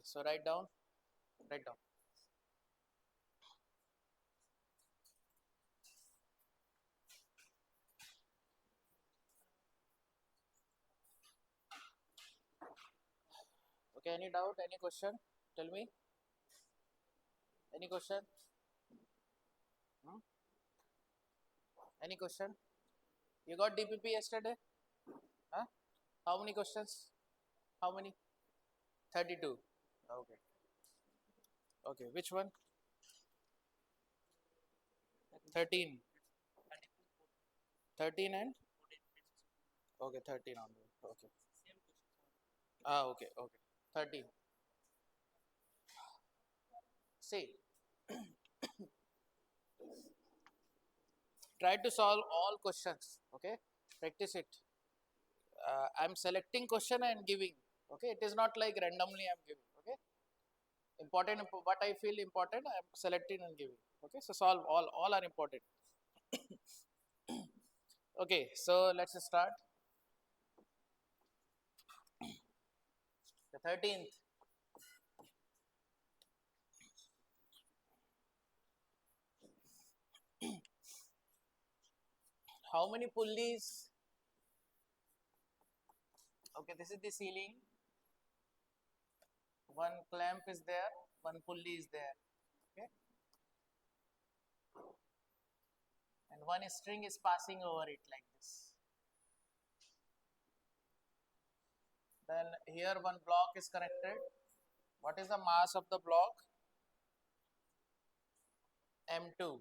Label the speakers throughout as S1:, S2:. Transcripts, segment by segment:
S1: so write down. Okay, any doubt, any question? Tell me. Any question? Hmm? Any question? You got DPP yesterday? Huh? How many questions? How many? 32. Okay. Okay, which one? 13. 13 and? Okay, 13 only. Okay. Ah, okay, okay. 13. See, try to solve all questions. Okay, practice it. I'm selecting question and giving. Okay, it is not like randomly I'm giving. Okay, important what I feel important I'm selecting and giving. Okay, so solve all are important. Okay, so let's start. The 13th. How many pulleys? Okay, this is the ceiling. One clamp is there, one pulley is there. Okay, and one string is passing over it like this. Then here one block is connected. What is the mass of the block? M2.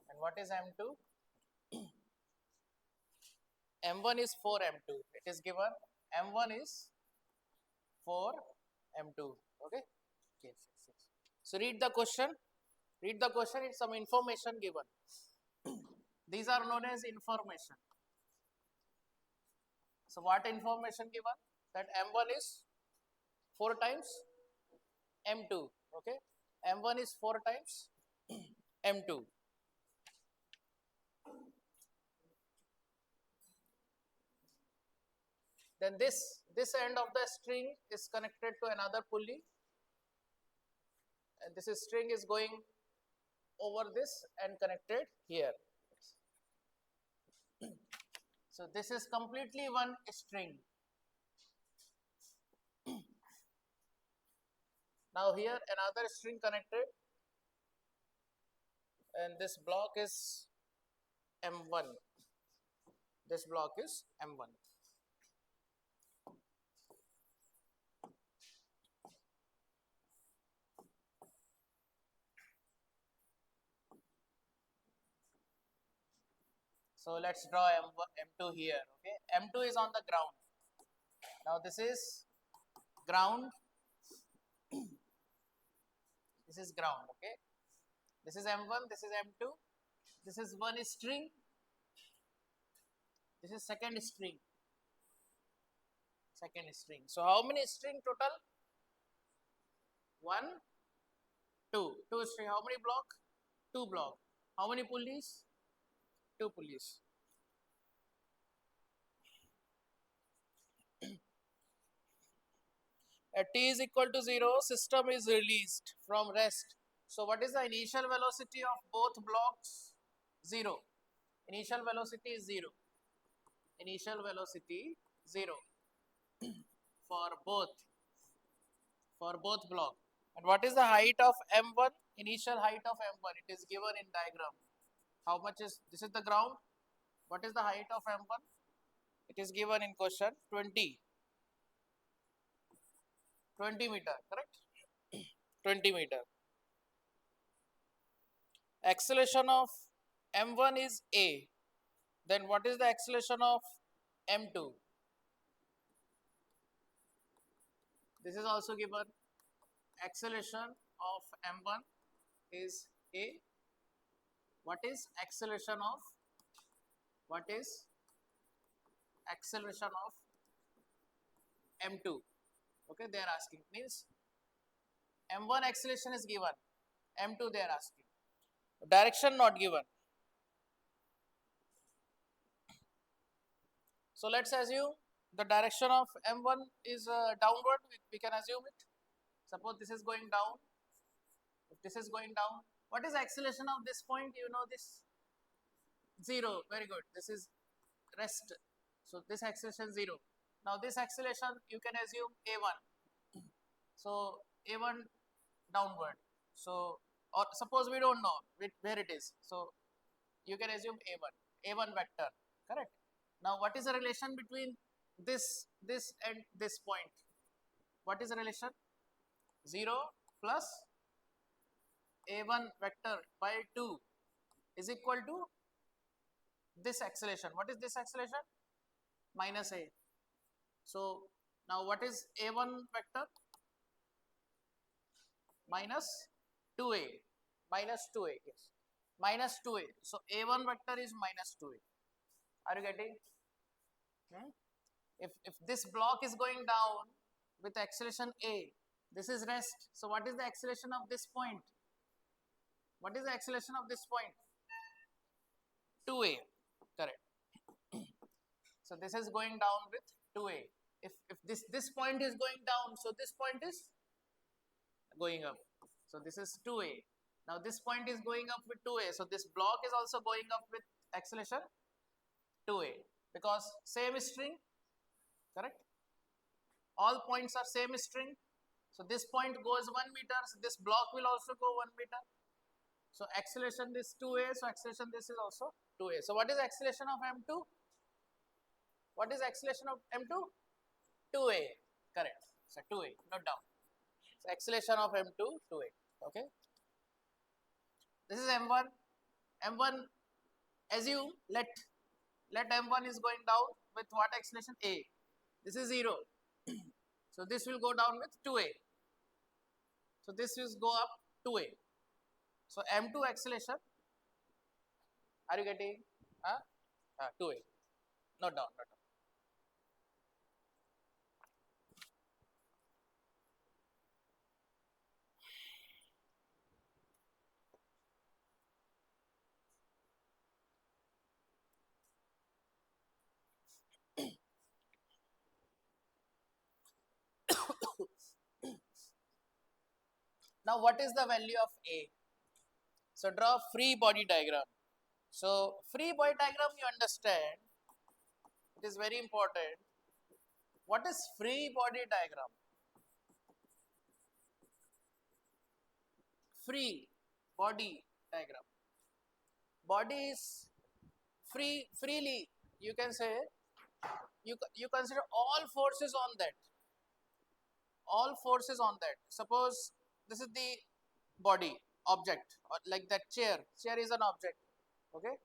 S1: And what is M2? M1 is 4 M2. It is given. M1 is 4 M2. Okay. Yes, yes, yes. So read the question. Read the question. It's some information given. These are known as information. So what information given? That M1 is 4 times M2. Okay. M1 is 4 times M2. Then this end of the string is connected to another pulley, and this string is going over this and connected here. So this is completely one string. Now here another string connected, and this block is M1. This block is M1. So let's draw M1, M2 here. Okay, M2 is on the ground. Now this is ground. This is ground. Okay, this is M1. This is M2. This is one string. This is second string. Second string. So how many string total? One, two. Two string. How many block? Two block. How many pulleys? Two pulleys. At t is equal to 0, system is released from rest. So what is the initial velocity of both blocks? 0. Initial velocity is 0. Initial velocity 0 for both block. And what is the height of M1? Initial height of M1. It is given in diagram. How much is this is the ground? What is the height of M1? It is given in question 20 meter, correct? 20 meter. Acceleration of M1 is A. Then what is the acceleration of M2? This is also given. Acceleration of M1 is A. What is acceleration of M2? Okay, they are asking. Means M1 acceleration is given. M2 they are asking. Direction not given. So let's assume the direction of M1 is downward, we can assume it. Suppose this is going down. If this is going down, what is acceleration of this point? You know this? 0. Very good. This is rest. So this acceleration 0. Now this acceleration you can assume A1. So A1 downward. So or suppose we don't know where it is. So you can assume A1 vector, correct? Now what is the relation between this and this point? What is the relation? 0 plus A1 vector by 2 is equal to this acceleration. What is this acceleration? Minus A. So now what is A1 vector? Minus 2A. Minus 2A, yes. Minus 2A. So A1 vector is minus 2A. Are you getting? If this block is going down with acceleration A, this is rest. So what is the acceleration of this point? What is the acceleration of this point? 2A, correct. So this is going down with 2A. If this point is going down, so this point is going up. So this is 2A. Now this point is going up with 2A. So this block is also going up with acceleration 2A because same string, correct? All points are same string. So this point goes 1 meter. So this block will also go 1 meter. So acceleration this 2A. So acceleration this is also 2A. So what is acceleration of M2? What is acceleration of M2? 2A. Correct. So 2A. Note down. So acceleration of M2, 2A. Okay. This is M1. M1, assume let M1 is going down with what acceleration? A. This is 0. So this will go down with 2A. So this will go up 2A. So M2 acceleration, are you getting? 2A. Note down, note down. Now what is the value of A? So draw free body diagram. So free body diagram, you understand, it is very important. What is free body diagram? Free body diagram. Body is freely, you can say, you consider all forces on that. All forces on that. Suppose this is the body object, or like that chair. Chair is an object. Okay.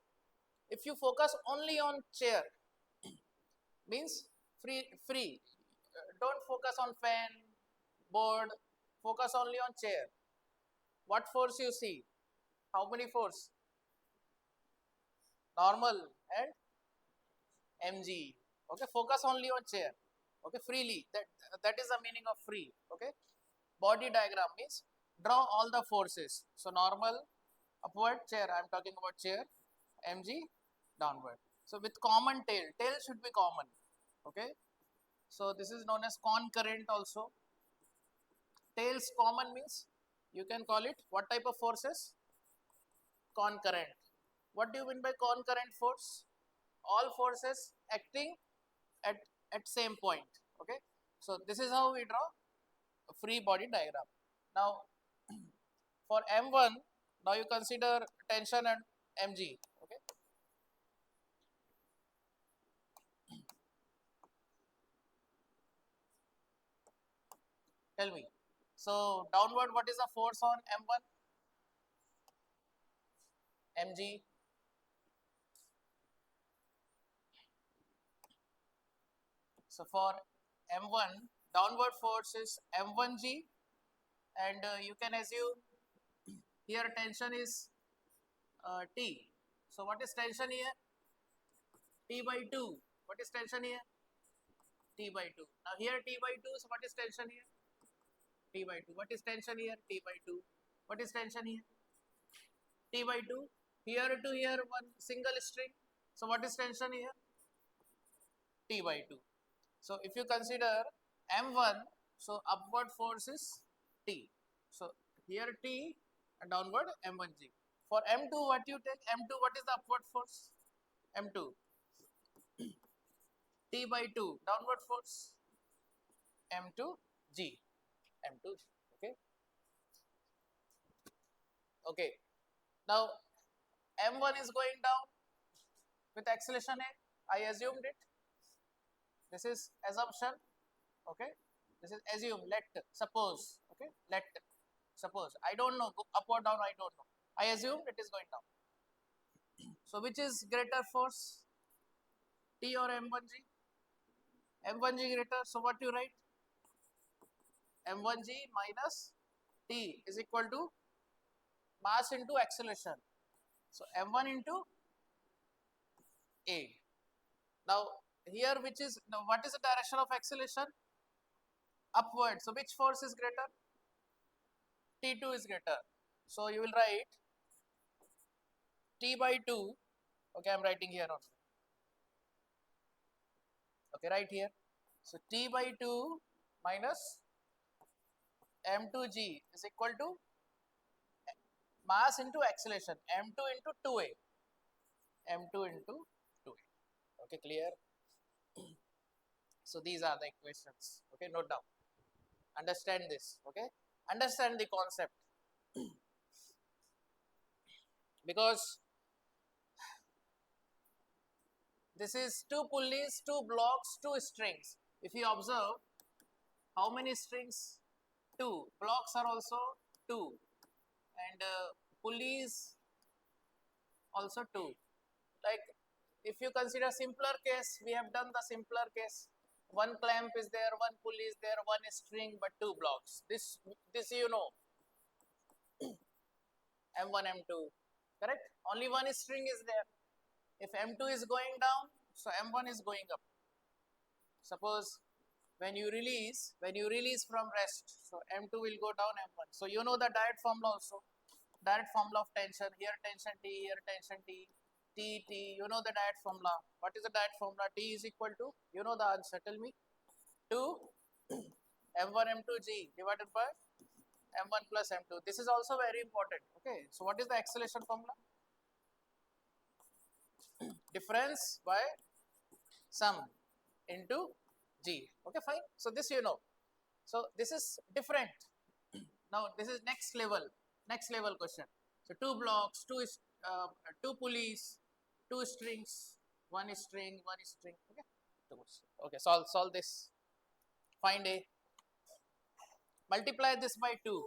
S1: If you focus only on chair, means free. Don't focus on fan, board. Focus only on chair. What force you see? How many force? Normal and mg. Okay, focus only on chair. Okay, freely, that is the meaning of free. Okay, body diagram means draw all the forces. So normal, upward, chair, I am talking about chair, mg, downward. So with common tail should be common. Okay, so this is known as concurrent also. Tails common means you can call it what type of forces? Concurrent. What do you mean by concurrent force? All forces acting at same point. Okay, so this is how we draw a free body diagram. Now for M1, now you consider tension and mg. Okay, tell me. So downward, what is the force on M1? Mg. So for M1, downward force is M1g, and you can assume here tension is T. So what is tension here? T by 2. What is tension here? T by 2. Now here T by 2, so what is tension here? T by 2. What is tension here? T by 2. What is tension here? T by 2. Here to here, one single string. So what is tension here? T by 2. So if you consider M1, so upward force is T. So here T and downward M1G. For M2, what you take? M2, what is the upward force? M2. T by 2, downward force M2G. M2G. Okay. Okay. Now M1 is going down with acceleration A. I assumed it. This is assumption. Okay. This is assume. Let suppose. Okay. Let suppose. I don't know. Go up or down. I don't know. I assume it is going down. So which is greater force? T or M1G? M1G greater. So what you write? M1G minus T is equal to mass into acceleration. So M1 into A. Now here which is now what is the direction of acceleration? Upward. So which force is greater? T2 is greater. So you will write T by 2. Okay, I am writing here on. Okay, right here. So T by 2 minus M2G is equal to mass into acceleration M2 into 2A. M2 into 2A. Okay, clear? So these are the equations. Okay, note down. Understand this. Okay, understand the concept. Because this is two pulleys, two blocks, two strings. If you observe, how many strings? Two. Blocks are also two. And pulleys also two. Like if you consider simpler case, we have done the simpler case. One clamp is there, one pulley is there, one string, but two blocks. This you know. M1, M2, correct? Only one string is there. If M2 is going down, so M1 is going up. Suppose when you release from rest, so M2 will go down M1. So you know the direct formula also. Direct formula of tension, here tension T, here tension T, T, you know the direct formula. What is the direct formula? T is equal to, you know the answer, tell me, 2 M1 M2G divided by M1 plus M2. This is also very important. Okay, so what is the acceleration formula? Difference by sum into G. Okay, fine. So this you know. So this is different. Now this is next level question. So two blocks, two pulleys, two strings, one string. Okay, okay. Solve this. Find A. Multiply this by 2.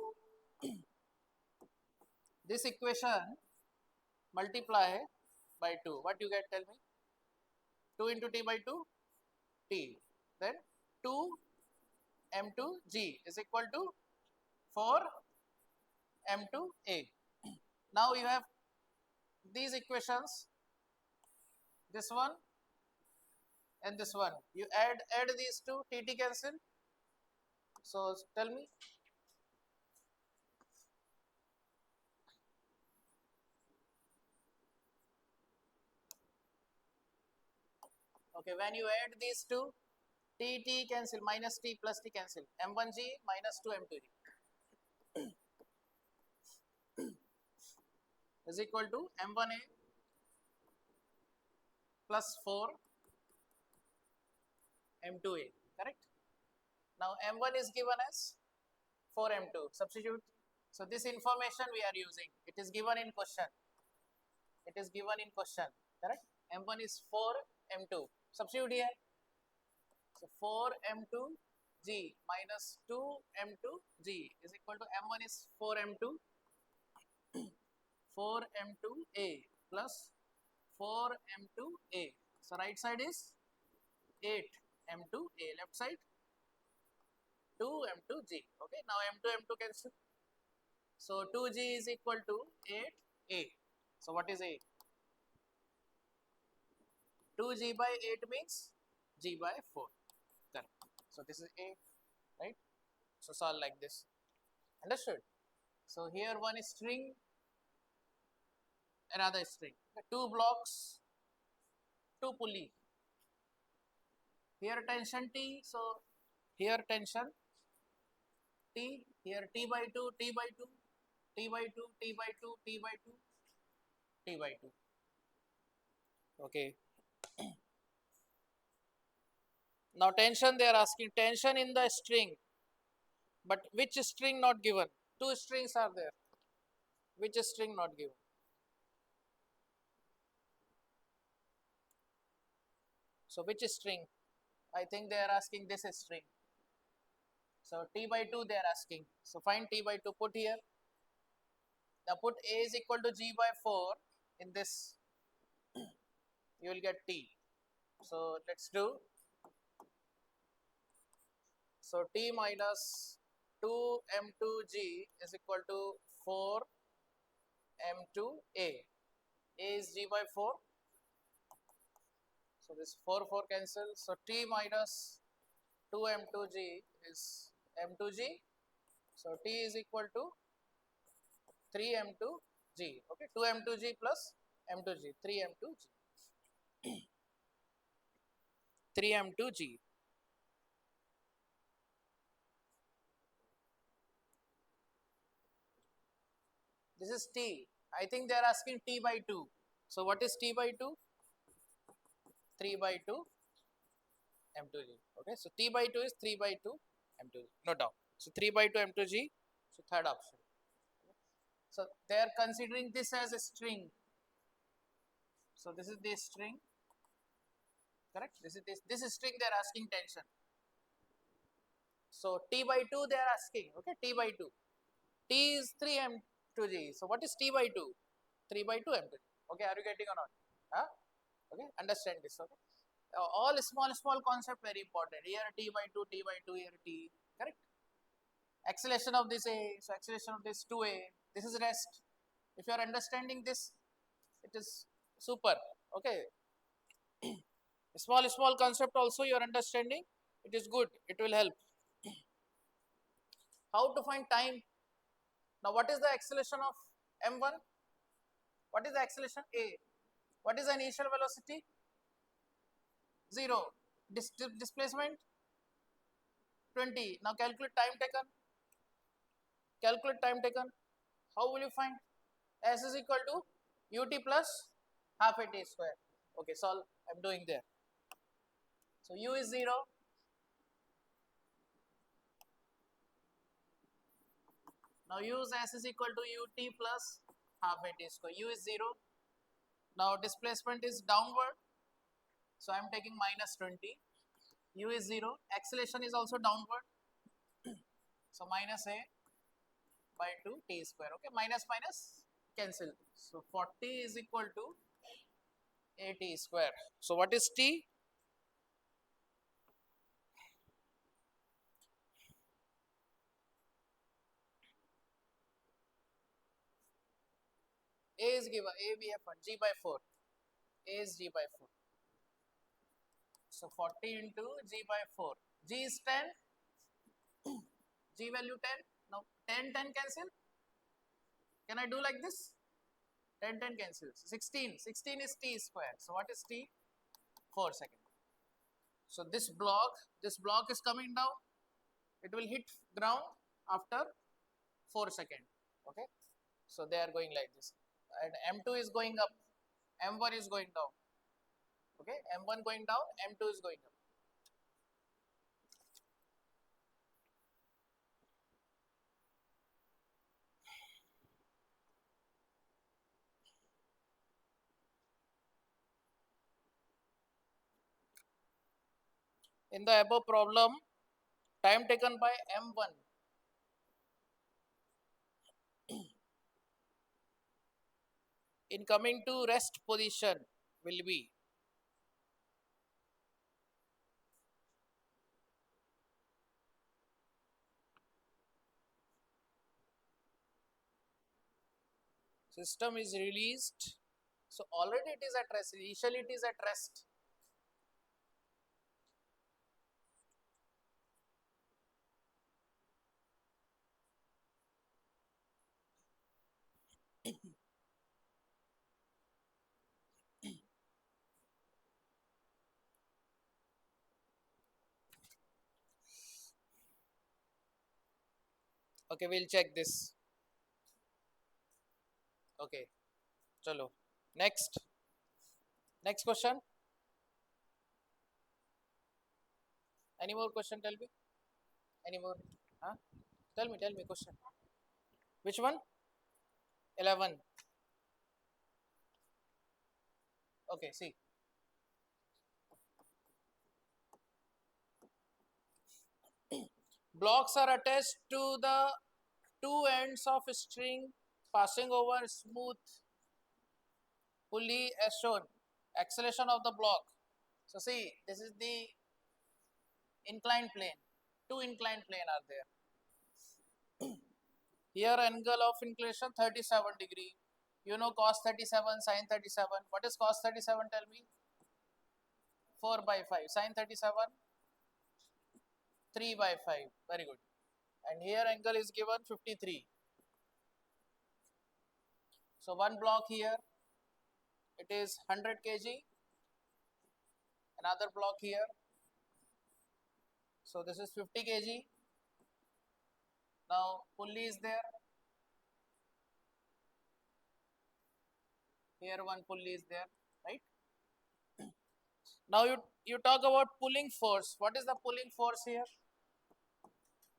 S1: This equation multiply by 2. What you get? Tell me. 2 into T by 2 T. Then 2 M2G is equal to 4 M2A. Now you have these equations, this one and this one. You add these two, T cancel. So tell me. Okay, when you add these two, T cancel, minus T plus T cancel. M1G minus 2 M2G is equal to M1A plus 4 M2A, correct? Now M1 is given as 4 M2, substitute. So this information we are using, it is given in question. It is given in question, correct? M1 is 4 M2, substitute here. So 4 M2G minus 2 M2G is equal to M1 is 4 M2, 4 M2A plus 4 M2A. So right side is 8 M2A, left side 2 M2G. Okay, now M2 M2 cancel. So 2G is equal to 8A. So what is 8? 2G by 8 means G by 4. Correct. So this is A, right? So solve like this. Understood? So here one is string, another string. Two blocks, two pulley. Here tension T, so here tension T, here T by 2, T by 2, T by 2, T by 2, T by 2, T by 2. Okay. Now tension, they are asking tension in the string, but which string not given? Two strings are there. Which string not given? So which string? I think they are asking this string. So T by 2 they are asking. So find T by 2, put here. Now put A is equal to G by 4 in this, you will get T. So let's do. So T minus 2M2G is equal to 4M2A. A is G by 4. So this 4 cancel. So T minus 2M2G is M2G. So T is equal to 3M2G. Okay, 2M2G plus M2G, 3M2G. 3M2G. This is T. I think they are asking T by 2. So what is T by 2? 3 by 2 M2G. Okay, so T by 2 is 3 by 2 M2G. No doubt. So 3 by 2 M2G. So third option. So they are considering this as a string. So this is the string. Correct? This is string they are asking tension. So T by 2 they are asking. Okay, T by 2. T is 3 M2G. So what is T by 2? 3 by 2 M2G. Okay, are you getting or not? Huh? Okay, understand this. Okay. All small concept very important. Here T by 2, T by 2, here T. Correct? Acceleration of this A, so acceleration of this 2A. This is rest. If you are understanding this, it is super. Okay. Small concept also you are understanding. It is good. It will help. How to find time? Now, what is the acceleration of M1? What is the acceleration A? What is the initial velocity? 0. Displacement 20. Now calculate time taken. Calculate time taken. How will you find? S is equal to ut plus half a t square. Okay, solve. I'm doing there. So u is 0. Now use S is equal to ut plus half a t square. U is 0. Now displacement is downward. So I'm taking minus 20. U is 0. Acceleration is also downward. So minus a by 2 t square. Okay, minus minus cancel. So 40 is equal to a t square. So what is t? A is given. A we have G by 4. A is G by 4. So 40 into G by 4. G is 10. G value 10. Now 10 cancel. Can I do like this? 10 cancels. 16. 16 is t square. So what is t? 4 seconds. So this block is coming down. It will hit ground after 4 seconds. Okay. So they are going like this. And M2 is going up. M1 is going down. Okay. M1 going down. M2 is going up. In the above problem, time taken by M1 in coming to rest position will be system is released. So already it is at rest. Initially it is at rest. Okay, we'll check this. Okay, chalo. Next question. Any more question? Tell me. Any more? Huh? Tell me question. Which one? 11. Okay, see. Blocks are attached to the two ends of a string passing over smooth pulley as shown. Acceleration of the block. So see, this is the inclined plane. Two inclined plane are there. Here angle of inclination 37 degree. You know cos 37, sin 37. What is cos 37? Tell me. 4 by 5. Sin 37, 3 by 5. Very good. And here angle is given 53. So one block here, it is 100 kg. Another block here. So this is 50 kg. Now pulley is there. Here one pulley is there, right? Now you talk about pulling force. What is the pulling force here?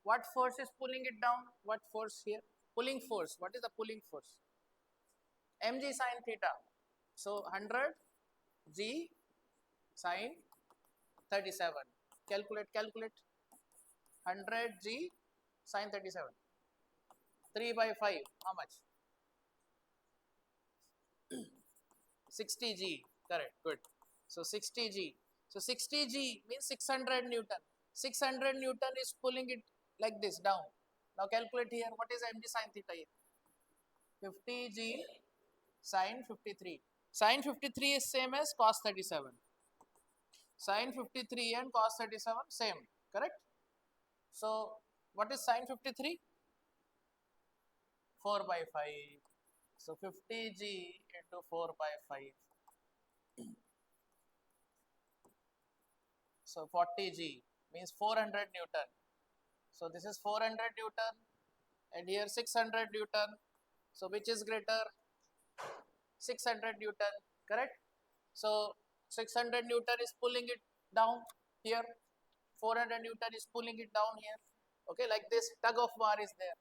S1: What force is pulling it down? What force here? Pulling force. What is the pulling force? Mg sin theta. So 100 G sin 37. Calculate. 100 G sin 37. 3 by 5. How much? 60 G. Correct. Good. So 60 G. So 60 G means 600 Newton. 600 Newton is pulling it like this down. Now calculate here. What is mg sin theta here? 50 G sin 53. Sin 53 is same as cos 37. Sin 53 and cos 37 same. Correct? So what is sin 53? 4 by 5. So 50 G into 4 by 5. So 40 G means 400 Newton. So this is 400 Newton and here 600 Newton. So which is greater? 600 Newton, correct? So 600 Newton is pulling it down here. 400 Newton is pulling it down here. Okay, like this tug of war is there.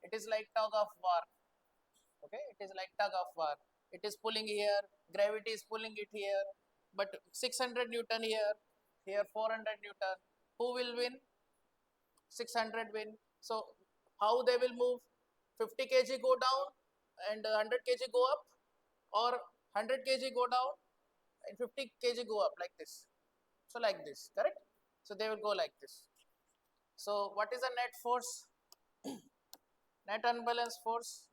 S1: It is like tug of war. Okay, it is like tug of war. It is pulling here, gravity is pulling it here, but 600 Newton here, here 400 Newton. Who will win? 600 win. So how they will move? 50 kg go down and 100 kg go up, or 100 kg go down and 50 kg go up, like this. So like this, correct? So they will go like this. So what is the net force? Net unbalanced force.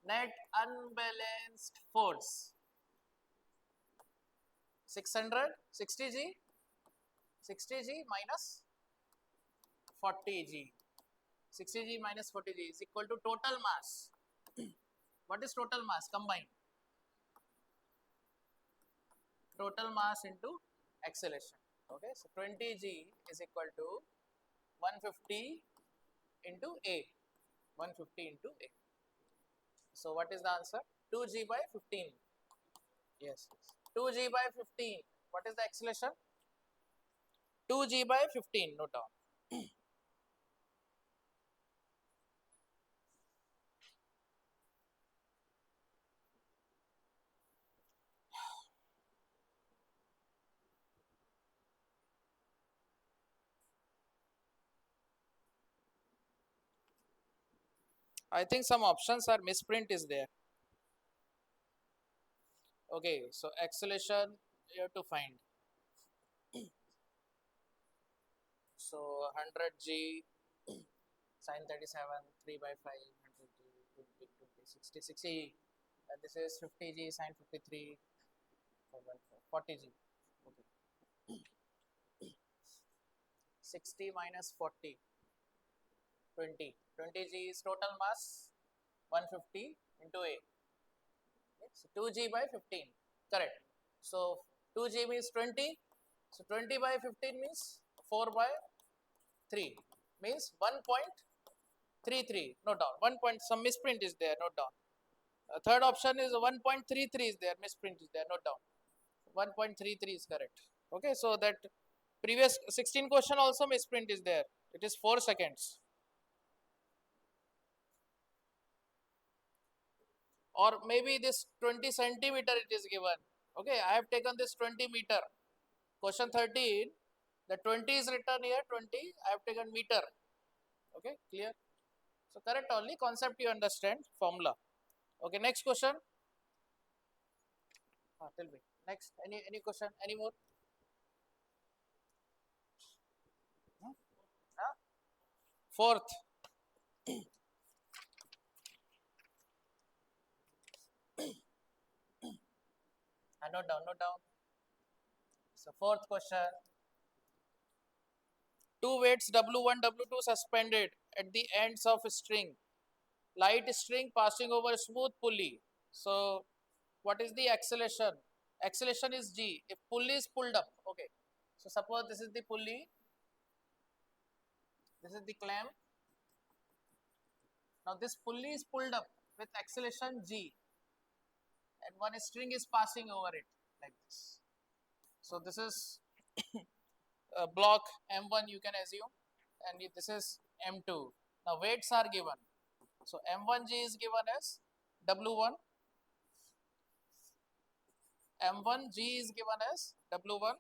S1: Net unbalanced force. 600, 60 G, 60 G minus 40 G. 60 G minus 40 G is equal to total mass. What is total mass? Combined. Total mass into acceleration. Okay, so 20 G is equal to 150 into A. 150 into A. So what is the answer? 2G by 15. Yes. 2G by 15. What is the acceleration? 2G by 15. Note down. I think some options are misprint is there. Okay, so acceleration you have to find. So 100 G sin 37, 3 by 5, 100 G, 20, 20, 60, 60. This is 50 G sin 53, 4 by 4, 40 G. Okay. 60 minus 40, 20. 20 G is total mass, 150 into A. So 2G by 15. Correct. So 2G means 20. So 20 by 15 means 4 by 3. means 1.33. Note down. 1 point, some misprint is there. Note down. Third option is 1.33 is there. Misprint is there. Note down. 1.33 is correct. Okay, so that previous 16 question also misprint is there. It is 4 seconds. Or maybe this 20 centimeter it is given. Okay, I have taken this 20 meter. Question 13, the 20 is written here, 20, I have taken meter. Okay, clear? So correct only, concept you understand, formula. Okay, next question. Tell me. Next, any question, any more? Hmm? Fourth. Note down, note down. So fourth question. Two weights W1, W2 suspended at the ends of a string. Light string passing over a smooth pulley. So what is the acceleration? Acceleration is G. If pulley is pulled up, okay. So suppose this is the pulley, this is the clamp. Now this pulley is pulled up with acceleration G, and one string is passing over it like this. So this is block M1 you can assume, and this is M2. Now weights are given. So M1G is given as W1, M1G is given as W1,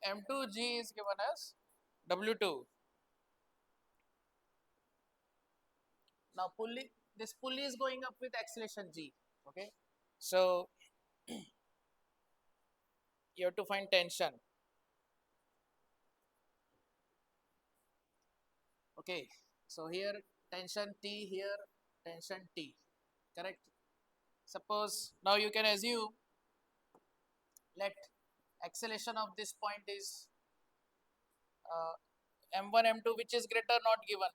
S1: M2G is given as W2. Now pulley, this pulley is going up with acceleration G. Okay, so you have to find tension. Okay, so here tension T, here tension T, correct? Suppose now you can assume, let acceleration of this point is M1, M2, which is greater, not given.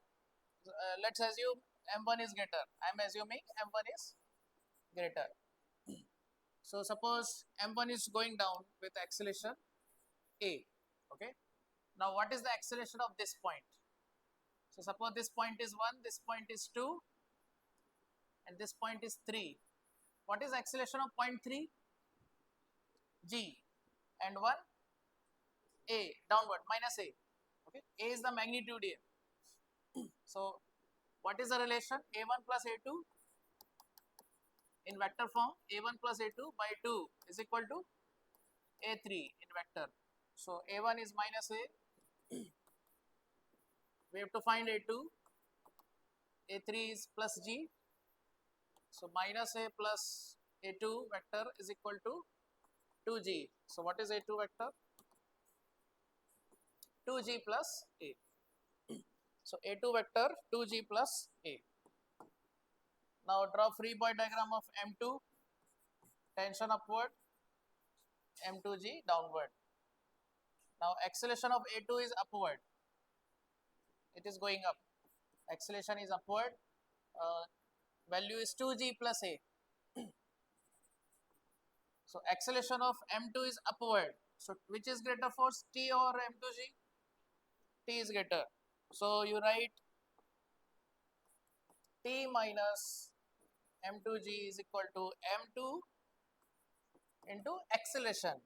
S1: Let's assume M1 is greater. I am assuming M1 is greater. So suppose M1 is going down with acceleration A. Okay. Now what is the acceleration of this point? So suppose this point is 1, this point is 2, and this point is 3. What is acceleration of point 3? G, and 1 A, downward, minus A. Okay. A is the magnitude here. So what is the relation? A1 plus A2 in vector form, A1 plus A2 by 2 is equal to A3 in vector. So A1 is minus A, we have to find A2, A3 is plus G. So minus A plus A2 vector is equal to 2G. So what is A2 vector? 2G plus A. So A2 vector 2G plus A. Now draw free body diagram of M2, tension upward, M2G downward. Now acceleration of A2 is upward, it is going up, acceleration is upward, value is 2G plus A. So acceleration of M2 is upward, so which is greater force, T or M2G? T is greater, so you write T minus M2G is equal to M2 into acceleration,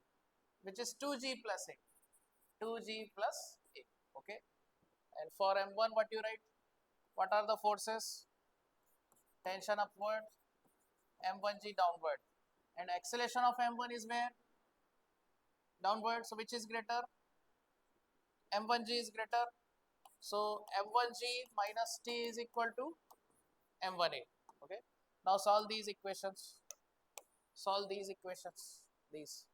S1: which is 2G plus A, 2G plus A, okay. And for M1 what you write? What are the forces? Tension upward, M1G downward, and acceleration of M1 is where? Downward, so which is greater? M1G is greater, so M1G minus T is equal to M1A, okay. Now solve these equations, solve these equations, these.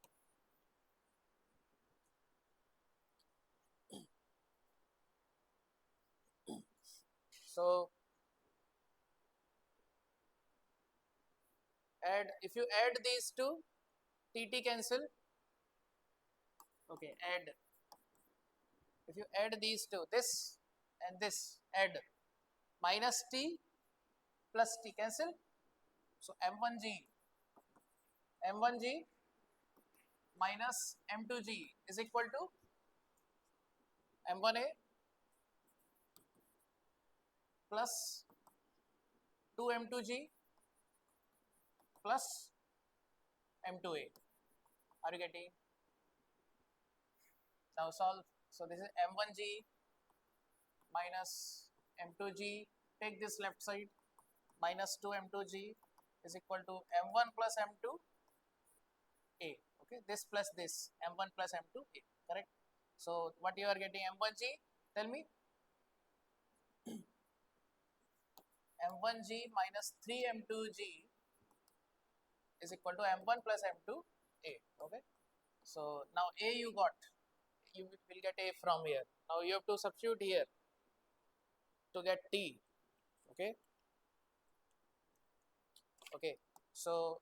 S1: So add, if you add these two, TT cancel, okay, add, if you add these two, this and this, add, minus T plus T cancel, so M1G minus M2G is equal to M1A plus 2m2g plus m2a. Are you getting? Now solve. So this is m1g minus m2g. Take this left side. Minus 2m2g is equal to m1 plus m2a. Okay, this plus this m1 plus m2a. Correct. So what you are getting? M1g. Tell me. M1g minus 3m2g is equal to m1 plus m2a. Okay. So now a you got. You will get a from here. Now you have to substitute here to get t. Okay. Okay. So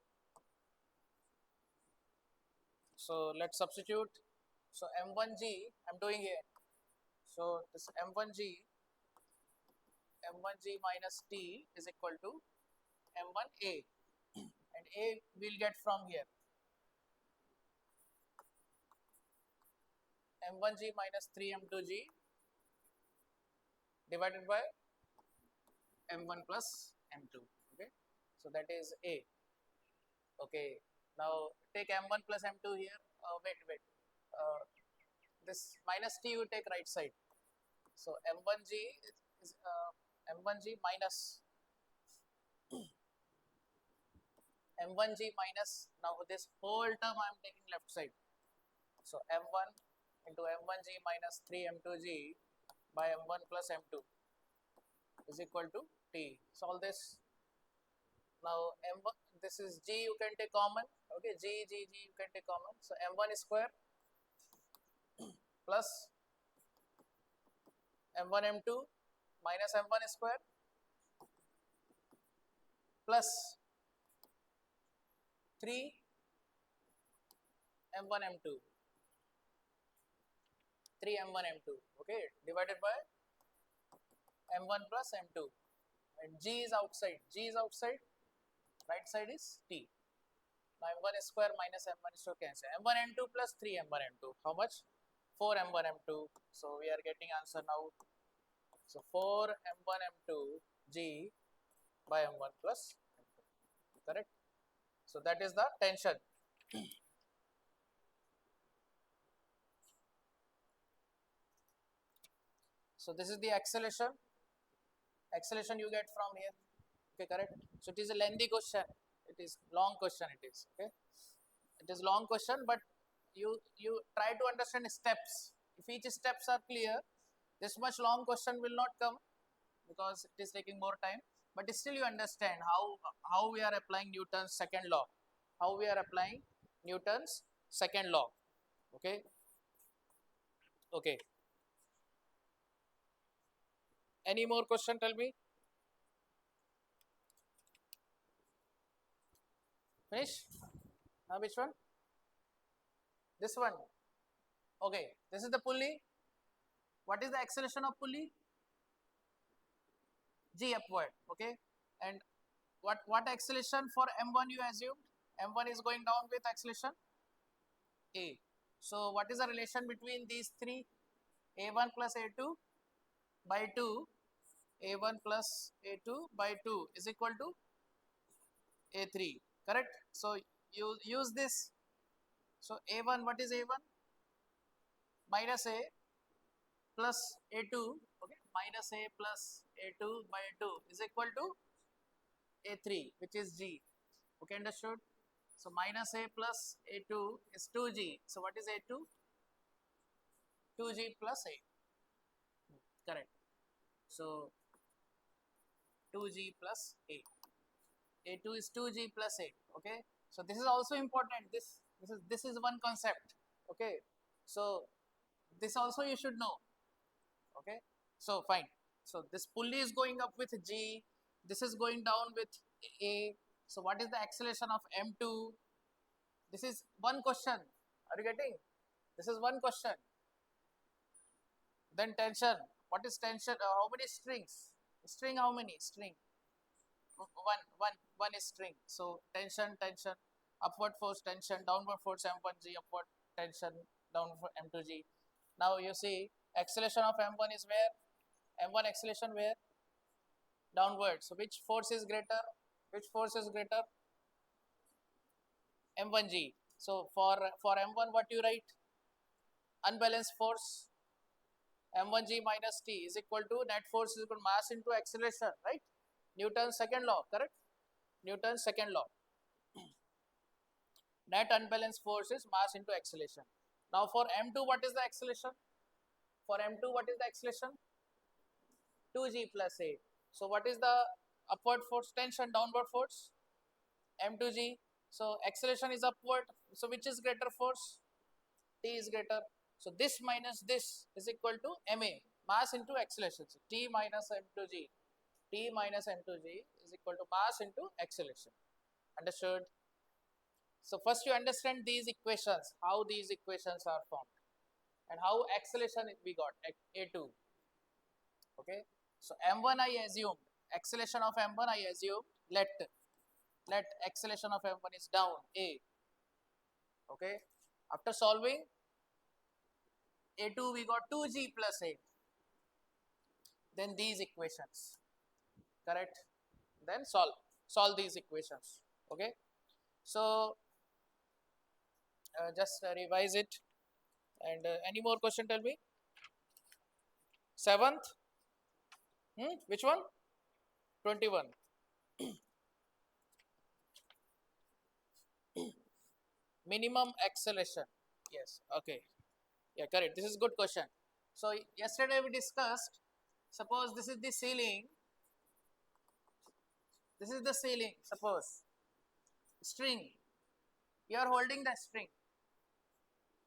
S1: let's substitute. So m1g I'm doing here. So this m1g minus t is equal to m1a, and a will get from here m1g minus 3m2g divided by m1 plus m2. Okay, so that is a. Okay, now take m1 plus m2 here. Wait. Uh, this minus t you take right side. So m1g is m1g minus m1g minus, now this whole term I am taking left side. So m1 into m1g minus 3m2g by m1 plus m2 is equal to t. Solve this. Now m1, this is g you can take common. Okay, g you can take common. So m1 square plus m1 m2 minus m1 square plus 3 m1 m2 3 m1 m2. Okay, divided by m1 plus m2, and g is outside. Right side is t. Now m1 square minus m1 is to cancel. m1 m2 plus 3 m1 m2. How much? 4 m1 m2. So we are getting answer now. So 4 m1 m2 g by m1 plus m2. Correct. So that is the tension. So this is the acceleration. Acceleration you get from here. Okay, correct. So it is a lengthy question. It is long question. It is okay. It is long question, but you try to understand steps. If each steps are clear, this much long question will not come because it is taking more time. But still you understand how we are applying Newton's second law. How we are applying Newton's second law. Okay. Okay. Any more question? Tell me. Finish? Which one? This one. Okay. This is the pulley. What is the acceleration of pulley? G upward. Okay. And what acceleration for m1 you assumed? M1 is going down with acceleration a. So what is the relation between these three? A1 plus A2 by 2. A1 plus A2 by 2 is equal to A3. Correct? So you use this. So A1, what is A1? Minus A plus A2. Okay, minus A plus A2 by 2 is equal to A3, which is G. Okay, understood? So minus A plus A2 is 2G. So what is A2? 2G plus A. Correct. So 2G plus A. A2 is 2G plus A. Okay. So this is also important. This is one concept. Okay. So this also you should know. Okay. So fine. So this pulley is going up with G. This is going down with A. So what is the acceleration of M2? This is one question. Are you getting? This is one question. Then tension. What is tension? How many strings? String how many? String. One is string. So tension, upward force, tension, downward force M1G, upward tension, downward for M2G. Now you see acceleration of M1 is where? M1 acceleration where? downward. So which force is greater? Which force is greater? M1G. So for M1, what you write? Unbalanced force M1G minus T is equal to net force is equal to mass into acceleration, right? Newton's second law, correct? Newton's second law. Net unbalanced force is mass into acceleration. Now for M2, what is the acceleration? For M2, what is the acceleration? 2G plus A. So what is the upward force? Tension, downward force? M2G. So acceleration is upward. So which is greater force? T is greater. So this minus this is equal to ma, mass into acceleration. So T minus m2g, T minus m2g is equal to mass into acceleration. Understood? So first you understand these equations, how these equations are formed and how acceleration we got a2. Okay. So m1 I assumed, acceleration of m1 I assumed, let acceleration of m1 is down a. Okay. After solving a2 we got 2g plus a. Then these equations, correct? Then solve these equations. Okay. So just revise it. And any more question? Tell me. Seventh. Which one? 21. Minimum acceleration. Yes. Okay. Yeah. Correct. This is good question. So yesterday we discussed. Suppose this is the ceiling. This is the ceiling. Suppose string. You are holding the string.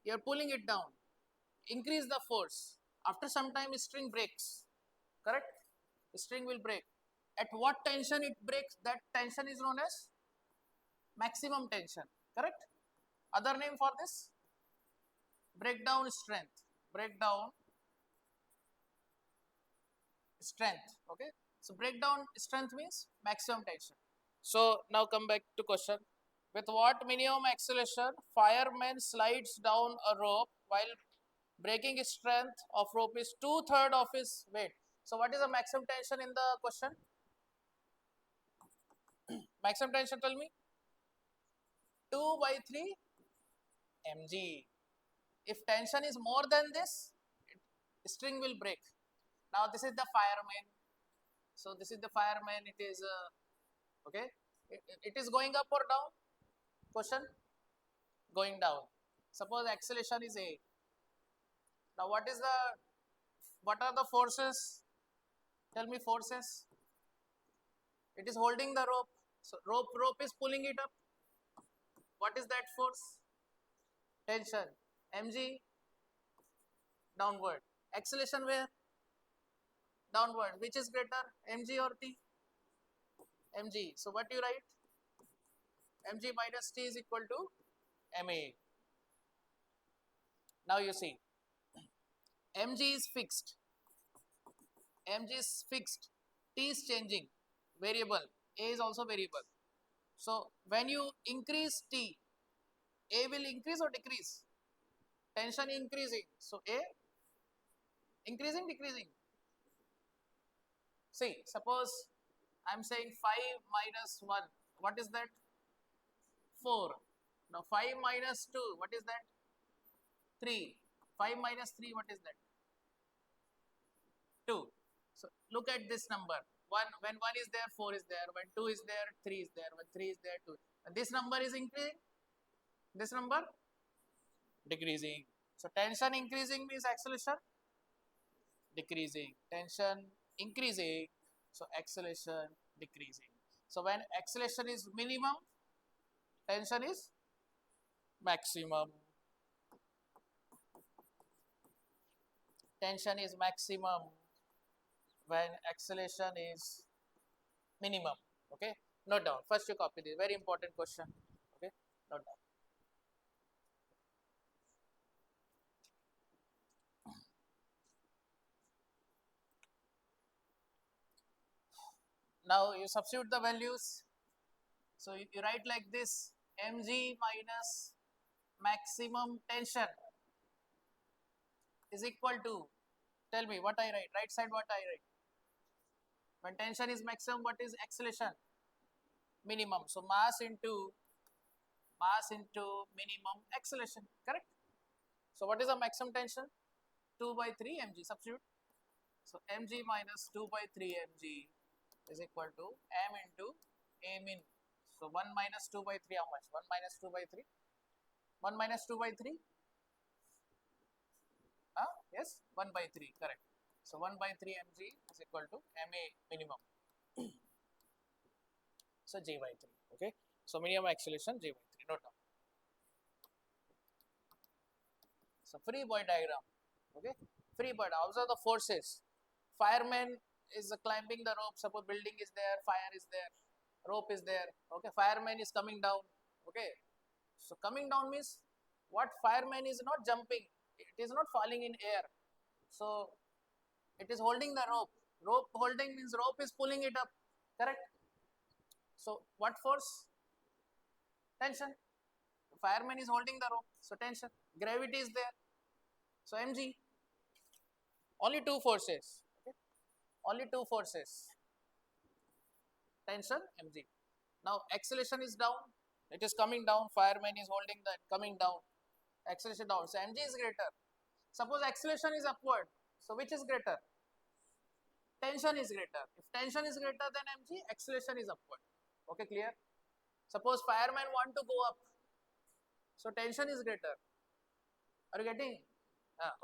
S1: You are pulling it down. Increase the force. After some time, string breaks. Correct? The string will break. At what tension it breaks? That tension is known as maximum tension. Correct? Other name for this? Breakdown strength. Breakdown strength. Okay. So breakdown strength means maximum tension. So now come back to question. With what minimum acceleration fireman slides down a rope while breaking strength of rope is 2/3 of his weight. So what is the maximum tension in the question? Maximum tension, tell me. 2 by 3 mg. If tension is more than this, string will break. Now this is the fireman. So this is the fireman. It is okay. It is going up or down? Question? Going down. Suppose acceleration is a. Now what are the forces? Tell me forces. It is holding the rope. So rope is pulling it up. What is that force? Tension. Mg downward. Acceleration where? Downward. Which is greater? Mg or T? Mg. So what you write? Mg minus T is equal to Ma. Now you see. Mg is fixed. Mg is fixed. T is changing. Variable. A is also variable. So when you increase T, A will increase or decrease? Tension increasing. So A increasing, decreasing. See, suppose I am saying 5 minus 1. What is that? 4. Now 5 minus 2. What is that? 3. 5 minus 3. What is that? 2. So look at this number. 1, when 1 is there, 4 is there. When 2 is there, 3 is there. When 3 is there, 2. And this number is increasing. This number decreasing. So tension increasing means acceleration decreasing. Tension increasing. So acceleration decreasing. So when acceleration is minimum, tension is maximum. Tension is maximum when acceleration is minimum. Okay, note down. First you copy this. Very important question. Okay, note down. Now you substitute the values. So you write like this: mg minus maximum tension is equal to, tell me what I write, right side what I write, When tension is maximum, what is acceleration? Minimum. So mass into minimum acceleration, correct? So what is the maximum tension? 2 by 3 mg, substitute. So mg minus 2 by 3 mg is equal to m into a min. So 1 minus 2 by 3, how much? 1 minus 2 by 3? 1 minus 2 by 3? Yes, 1 by 3, correct. So 1 by 3 mg is equal to ma minimum. So j by 3, okay. So minimum acceleration j by 3, note down. So free body diagram, okay. Free body, observe the forces. Fireman is climbing the rope, suppose building is there, fire is there, rope is there, okay. Fireman is coming down, okay. So coming down means what? Fireman is not jumping, it is not falling in air. So it is holding the rope. Rope holding means rope is pulling it up, correct? So what force? Tension. Fireman is holding the rope, so tension. Gravity is there, so mg. Only two forces, okay? Only two forces. Tension mg. Now acceleration is down, it is coming down. Fireman is holding that, coming down. Acceleration down, so mg is greater. Suppose acceleration is upward, so which is greater? Tension is greater. If tension is greater than mg, acceleration is upward. Okay, clear? Suppose fireman want to go up, so tension is greater. Are you getting?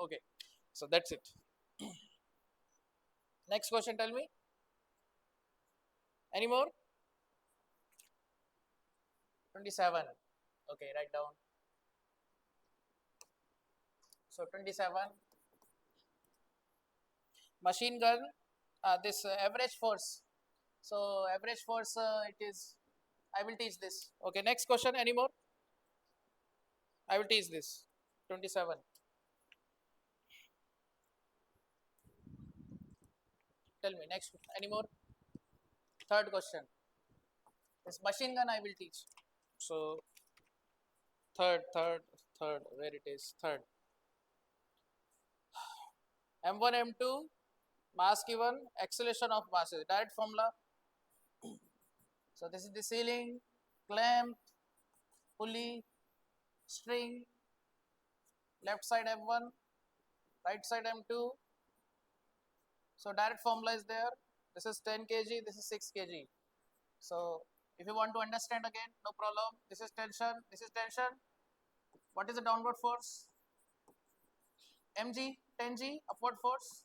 S1: Okay. So that's it. Next question, tell me. Any more? 27. Okay, write down. So 27. Machine gun. This average force. So average force, it is. I will teach this. Okay. Next question. Any more? I will teach this. 27. Tell me next. Any more? Third question. This machine gun I will teach. So third. Where it is? Third. M1, M2. Mass given. Acceleration of masses. Direct formula. So this is the ceiling, clamp, pulley, string. Left side M1, right side M2. So direct formula is there. This is 10 kg. This is 6 kg. So if you want to understand again, no problem. This is tension. This is tension. What is the downward force? Mg, 10g. Upward force,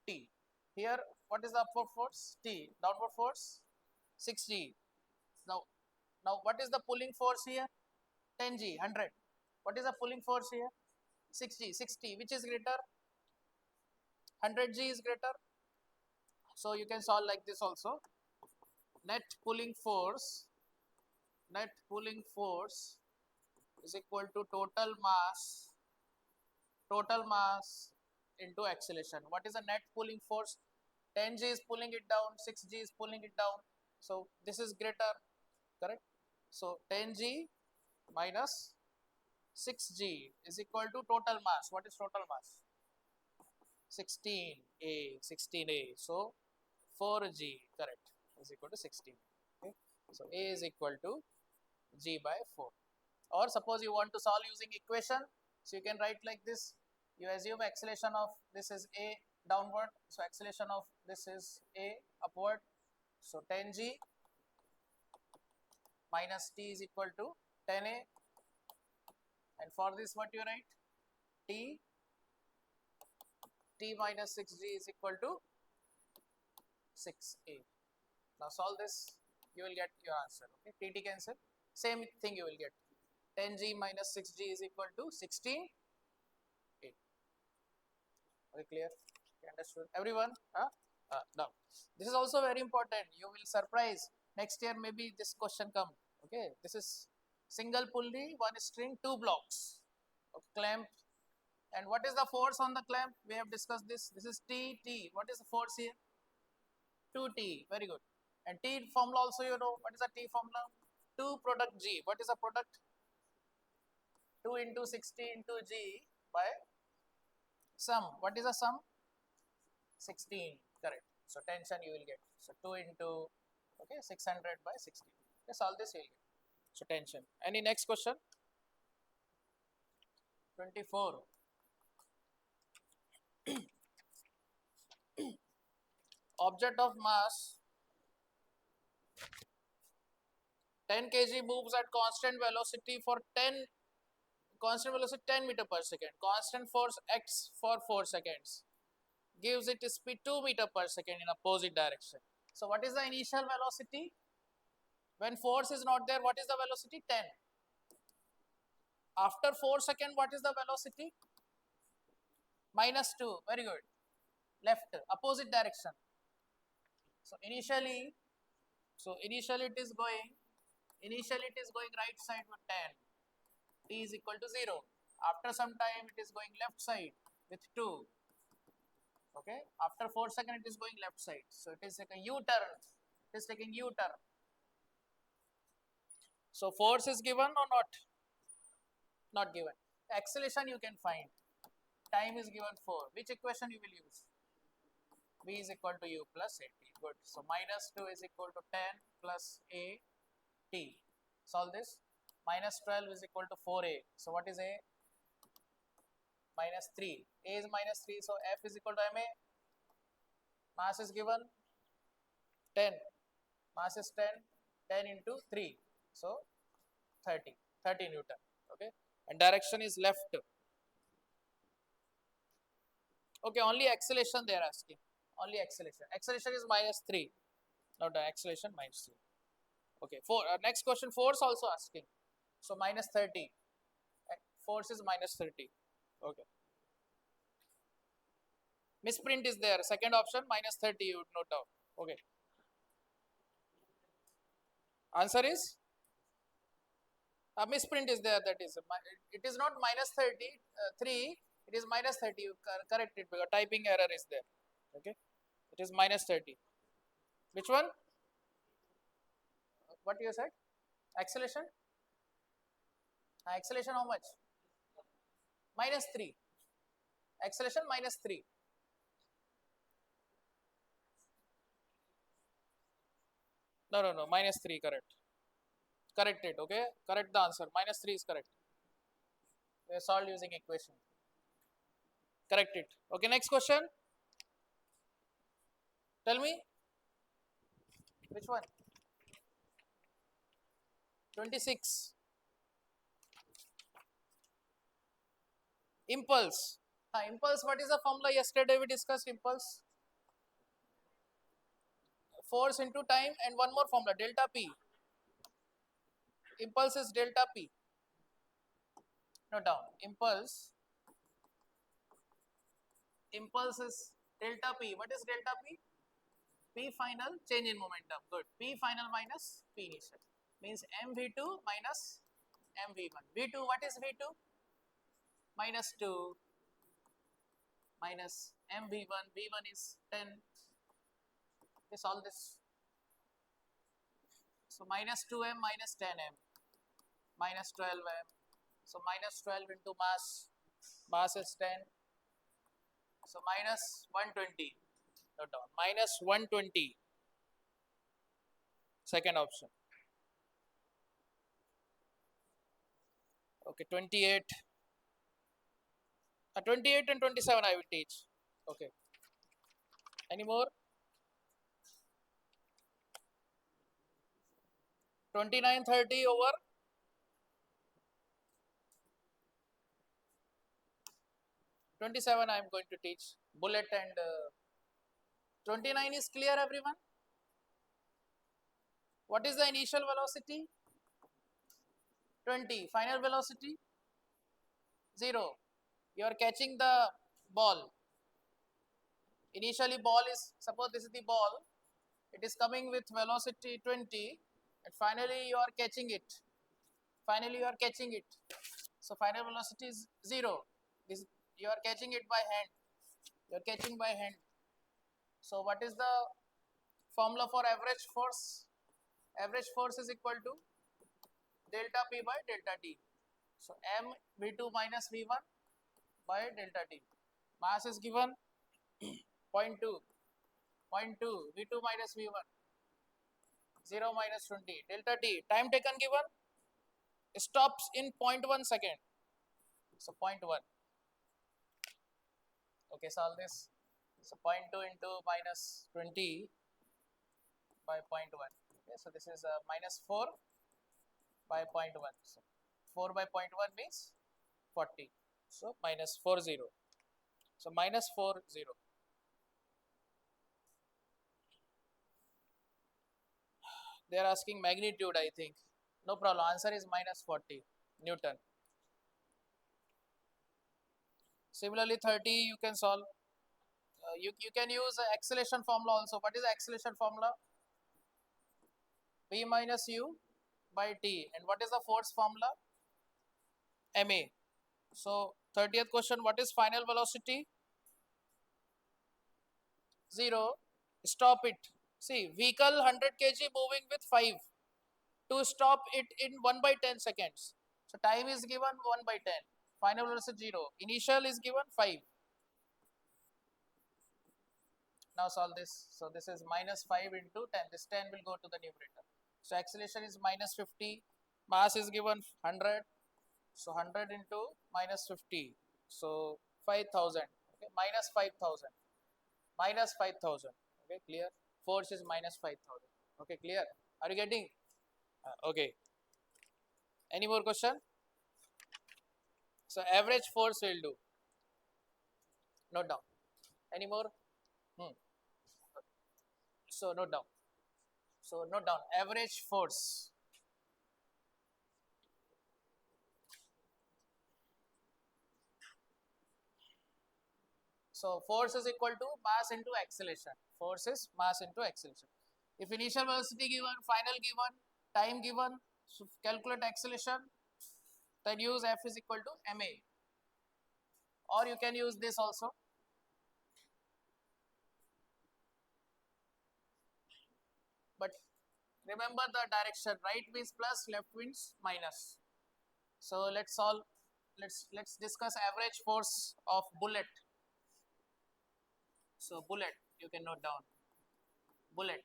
S1: T. Here, what is the upward force? T. Downward force, 6g. Now what is the pulling force here? 10g, 100. What is the pulling force here? 6g, 60. Which is greater? 100g is greater. So you can solve like this also. Net pulling force is equal to total mass into acceleration. What is the net pulling force? 10g is pulling it down, 6g is pulling it down. So this is greater, correct? So 10g minus 6g is equal to total mass. What is total mass? 16a. So 4g, correct, is equal to 16. Okay. So a is equal to g by 4. Or suppose you want to solve using equation, so you can write like this. You assume acceleration of this is a downward, so acceleration of this is a upward. So 10g minus t is equal to 10a. And for this, what you write? T minus 6g is equal to 6a. Now solve this, you will get your answer. Okay, tt cancel, same thing you will get. 10g minus 6g is equal to 16a. Okay, clear? Okay, understood? Everyone? Now, this is also very important. You will surprise. Next year, maybe this question come. Okay, this is single pulley, one string, two blocks. Okay, clamp. And what is the force on the clamp? We have discussed this. This is T. What is the force here? 2T. Very good. And T formula also you know. What is the T formula? 2 product G. What is the product? 2 into 60 into G by sum. What is the sum? 16. Correct. So tension you will get. So 2 into, okay, 600 by 60. Okay, solve this you will get. So tension. Any next question? 24. Object of mass 10 kg moves at constant velocity for 10 meter per second. Constant force acts for 4 seconds. Gives it speed 2 meter per second in opposite direction. So what is the initial velocity? When force is not there, what is the velocity? 10. After 4 seconds, what is the velocity? Minus 2. Very good. Left, opposite direction. So initially initially it is going right side with 10. T is equal to 0. After some time it is going left side with 2. Okay. After 4 seconds it is going left side. So it is like a U-turn. It is taking U-turn. So force is given or not? Not given. Acceleration you can find. Time is given 4. Which equation you will use? V is equal to U plus AT. Good. So minus 2 is equal to 10 plus AT. Solve this. Minus 12 is equal to 4A. So what is A? Minus 3. A is minus 3. So F is equal to MA. Mass is given 10. Mass is 10. 10 into 3. So 30. 30 Newton. Okay. And direction is left. Okay. Only acceleration they are asking. Only acceleration. Acceleration is minus 3. Now the acceleration minus 3. Okay. Next question. Force also asking. So minus 30. Force is minus 30. Okay. Misprint is there. Second option minus 30 you would note down. Okay. Answer is misprint is there. That is it is not minus 3. It is minus 30. You correct it because typing error is there. Okay. It is minus 30. Which one? What you said? Acceleration? Acceleration how much? Minus 3. Acceleration minus 3. No. Minus 3 correct. Correct it. Okay. Correct the answer. Minus 3 is correct. We have solved using equation. Correct it. Okay. Next question. Tell me. Which one? 26. Impulse. Impulse. What is the formula? Yesterday we discussed impulse. Force into time and one more formula. Delta P. Impulse is delta P. Note down. Impulse is delta P. What is delta P? P final change in momentum. Good. P final minus P initial. Means mv2 minus mv1. V2, what is V2? Minus 2 minus mv1. V1 is 10. Okay, solve this. So minus 2m minus 10m minus 12m. So minus 12 into mass. Mass is 10. So minus 120. Note down. Minus 120. Second option. Okay, 28. 28 and 27 I will teach. Okay. Any more? 29, 30 over 27 I am going to teach. Bullet and 29 is clear, everyone? What is the initial velocity? 20. Final velocity? 0. You are catching the ball. Initially ball is, suppose this is the ball. It is coming with velocity 20 and finally you are catching it. Finally you are catching it. So final velocity is 0. This, you are catching it by hand. You are catching by hand. So what is the formula for average force? Average force is equal to delta P by delta T. So m V2 minus V1 by delta T. Mass is given 0.2. 0.2, V2 minus V1, 0 minus 20, delta T, time taken given, stops in 0.1 second. So 0.1. Okay, solve this. So 0.2 into minus 20 by 0.1. Okay, so this is minus 4 by 0.1. So 4 by 0.1 means 40. So minus 40. So minus 40. They are asking magnitude, I think. No problem. Answer is minus 40 Newton. Similarly, 30 you can solve. You can use acceleration formula also. What is the acceleration formula? V minus u by t. And what is the force formula? Ma. So 30th question, what is final velocity? 0. Stop it. See, vehicle 100 kg moving with 5. To stop it in 1 by 10 seconds. So time is given 1 by 10. Final velocity 0. Initial is given 5. Now solve this. So this is minus 5 into 10. This 10 will go to the numerator. So acceleration is minus 50. Mass is given 100. So 100 into minus 50. So 5,000. Okay, minus 5,000. Minus 5,000. Okay, clear? Force is minus 5,000. Okay, clear? Are you getting? Okay. Any more question? So average force will do. Note down. Any more? Hmm. So note down. So note down. Average force. So force is equal to mass into acceleration. Force is mass into acceleration. If initial velocity given, final given, time given, so calculate acceleration, then use F is equal to ma. Or you can use this also. But remember the direction. Right means plus, left means minus. So let's solve. Let's discuss average force of bullet. So bullet, you can note down. Bullet.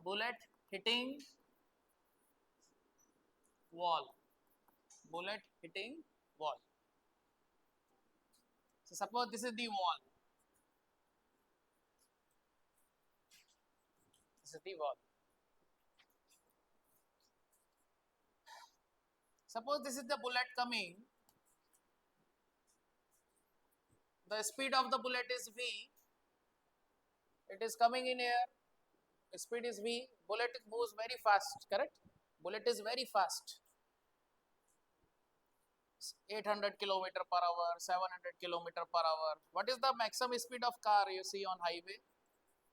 S1: Bullet hitting wall. Bullet hitting wall. So suppose this is the wall. This is the wall. Suppose this is the bullet coming. The speed of the bullet is v. It is coming in air. Speed is v. Bullet moves very fast. Correct? Bullet is very fast. 800 kilometer per hour, 700 kilometer per hour. What is the maximum speed of car you see on highway?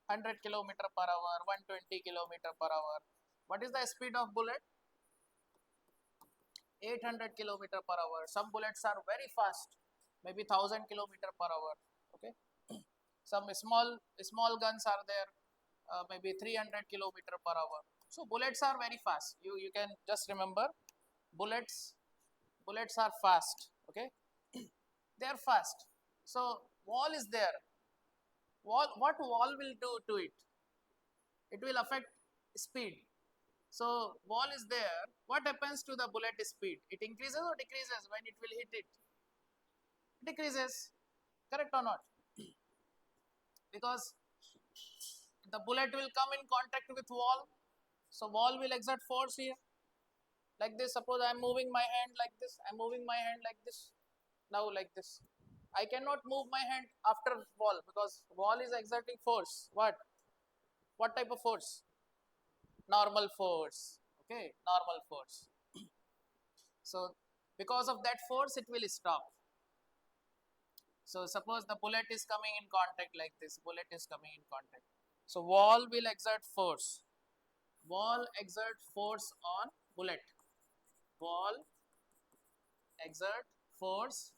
S1: 100 kilometer per hour, 120 kilometer per hour. What is the speed of bullet? 800 kilometer per hour. Some bullets are very fast, maybe 1000 kilometer per hour. Okay. Some small guns are there, maybe 300 kilometer per hour. So bullets are very fast. You can just remember, bullets are fast. Okay. They are fast. So wall is there. What wall will do to it? It will affect speed. So wall is there. What happens to the bullet speed? It increases or decreases when it will hit it? Decreases. Correct or not? Because the bullet will come in contact with wall. So wall will exert force here. Like this. Suppose I am moving my hand like this. I am moving my hand like this. Now like this. I cannot move my hand after wall because wall is exerting force. What? What type of force? Normal force. Okay, normal force. So because of that force, it will stop. So suppose the bullet is coming in contact like this. Bullet is coming in contact. So wall will exert force. Wall exert force on bullet. Wall exert force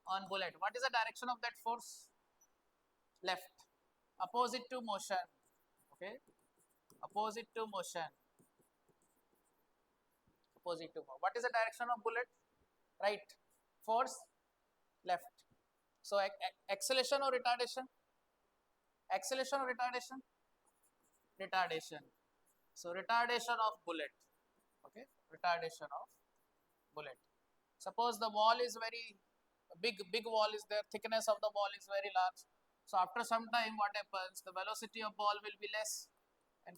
S1: on bullet. What is the direction of that force? Left. Opposite to motion. Okay. Opposite to motion. Opposite to motion. What is the direction of bullet? Right. Force left. So acceleration or retardation? Acceleration or retardation? Retardation. So retardation of bullet. Okay, retardation of bullet. Suppose the wall is very big wall is there, thickness of the wall is very large. So after some time, what happens? The velocity of ball will be less, and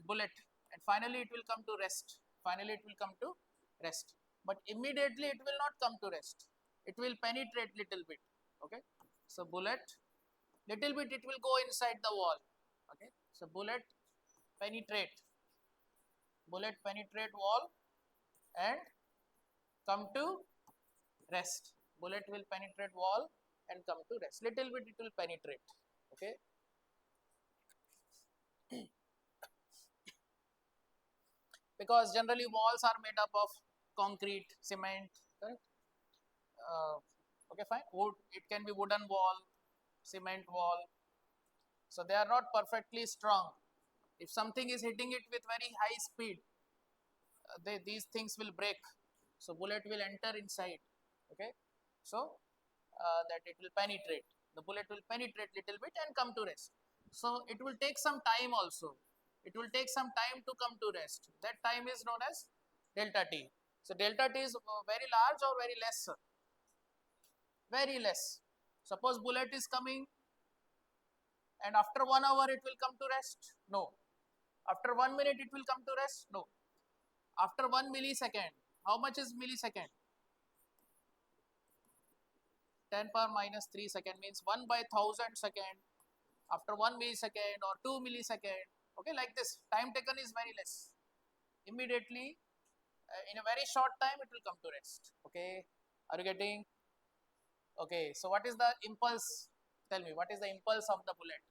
S1: bullet, and finally it will come to rest. Finally, it will come to rest. But immediately it will not come to rest. It will penetrate little bit. Okay. So bullet, little bit it will go inside the wall. Okay. So penetrate, bullet penetrate wall and come to rest. Bullet will penetrate wall and come to rest. Little bit it will penetrate. Okay. Because generally walls are made up of concrete, cement, correct? Okay, fine. Wood, it can be wooden wall, cement wall. So they are not perfectly strong. If something is hitting it with very high speed, these things will break. So bullet will enter inside. Okay. So that it will penetrate. The bullet will penetrate little bit and come to rest. So it will take some time also. It will take some time to come to rest. That time is known as delta t. So delta t is very large or very less? Very less. Suppose bullet is coming and after 1 hour it will come to rest? No. After 1 minute it will come to rest? No. After 1 millisecond, how much is millisecond? 10 power minus 3 second means 1 by 1000 second. After 1 millisecond or 2 millisecond, okay, like this, time taken is very less. Immediately, in a very short time, it will come to rest. Okay, are you getting? Okay, so what is the impulse? Tell me, what is the impulse of the bullet?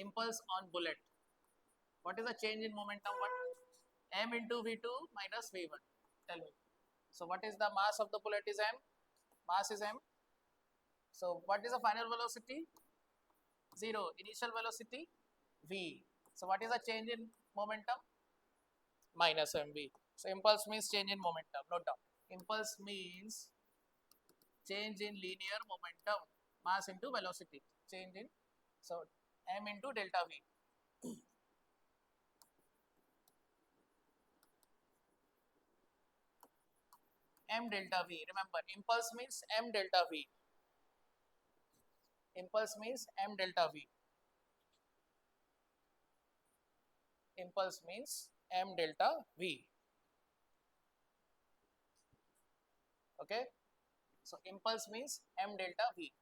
S1: Impulse on bullet. What is the change in momentum? What? M into V2 minus V1. Tell me. So what is the mass of the bullet is M? Mass is M. So what is the final velocity? 0. Initial velocity V. So what is the change in momentum? Minus mv. So impulse means change in momentum. Note down. Impulse means change in linear momentum. Mass into velocity. Change in, so m into delta v. M delta v. Remember, impulse means m delta v. Impulse means m delta v. Impulse means m delta v. Okay. So impulse means m delta v.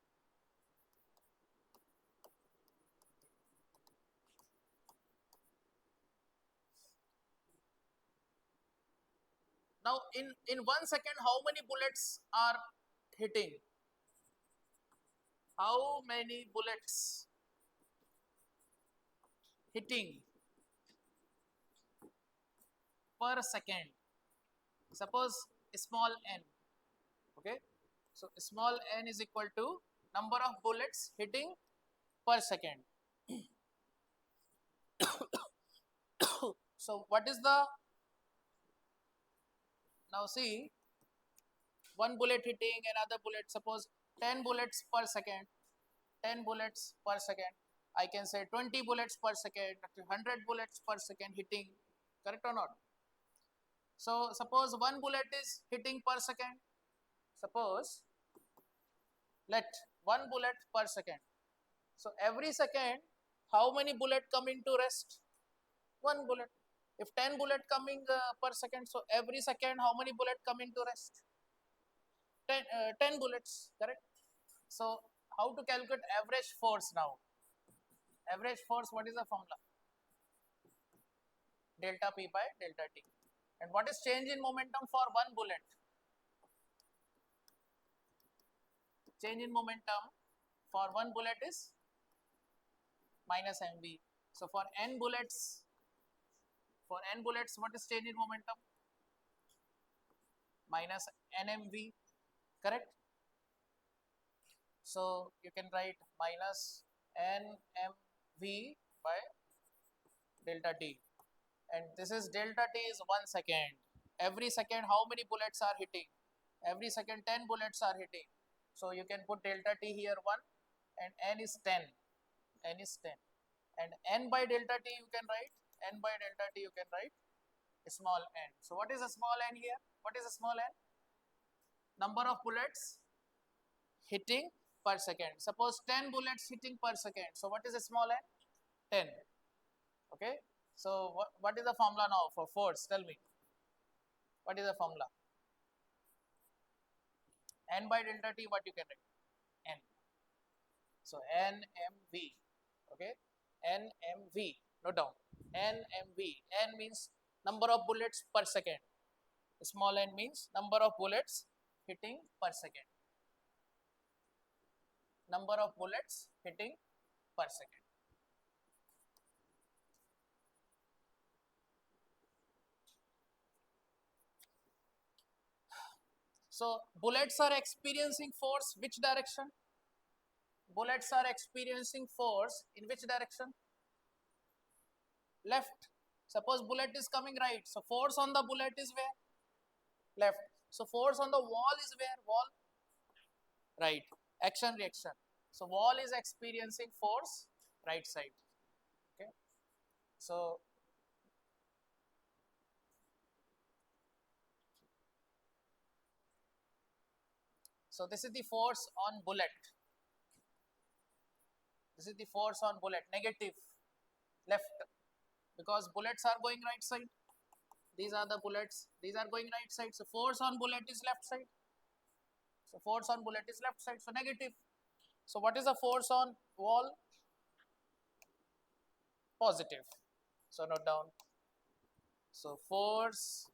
S1: Now in 1 second, how many bullets are hitting? How many bullets hitting per second? Suppose small n. Okay. So small n is equal to number of bullets hitting per second. So what is the, now see, one bullet hitting another bullet, suppose 10 bullets per second, 10 bullets per second, I can say 20 bullets per second, 100 bullets per second hitting, correct or not? So suppose one bullet is hitting per second, suppose let one bullet per second. So every second, how many bullet come into rest? One bullet. If 10 bullet coming per second, so every second, how many bullet come into rest? 10 bullets, correct? So how to calculate average force now? Average force, what is the formula? Delta P by delta T. And what is change in momentum for one bullet? Change in momentum for one bullet is minus mv. So for n bullets, what is change in momentum? Minus nmv, correct? So you can write minus nmv by delta t, and this is delta t is 1 second. Every second, how many bullets are hitting? Every second, 10 bullets are hitting. So you can put delta T here 1 and N is 10. N is 10. And N by delta T you can write, N by delta T you can write small n. So what is a small n here? What is a small n? Number of bullets hitting per second. Suppose 10 bullets hitting per second. So what is a small n? 10. Okay. So what is the formula now for force? Tell me. What is the formula? N by delta T, what you can write? N. So NMV. Okay. NMV. Note down. NMV. N means number of bullets per second. Small n means number of bullets hitting per second. Number of bullets hitting per second. So bullets are experiencing force which direction? Bullets are experiencing force in which direction? Left. Suppose bullet is coming right. So force on the bullet is where? Left. So force on the wall is where? Wall. Right. Action reaction. So wall is experiencing force right side. Okay. So this is the force on bullet. This is the force on bullet. Negative. Left. Because bullets are going right side. These are the bullets. These are going right side. So force on bullet is left side. So force on bullet is left side. So negative. So what is the force on wall? Positive. So note down. So force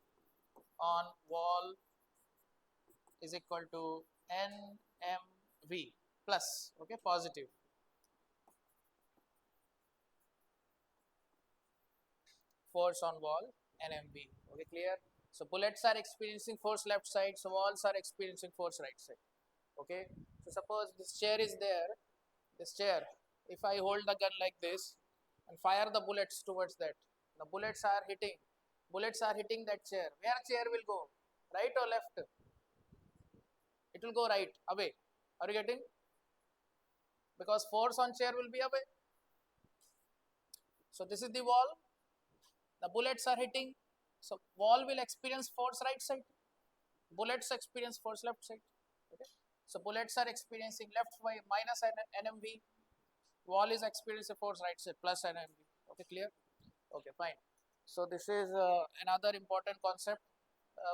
S1: on wall is equal to NMV plus, okay, positive. Force on wall NMV. Okay, clear? So bullets are experiencing force left side, so walls are experiencing force right side. Okay. So suppose this chair is there, this chair. If I hold the gun like this and fire the bullets towards that, the bullets are hitting that chair. Where chair will go? Right or left? It will go right, away. Are you getting? Because force on chair will be away. So this is the wall. The bullets are hitting. So wall will experience force right side. Bullets experience force left side. Okay. So bullets are experiencing left by minus NMV. Wall is experiencing force right side plus NMV. Okay, clear? Okay, fine. So this is another important concept.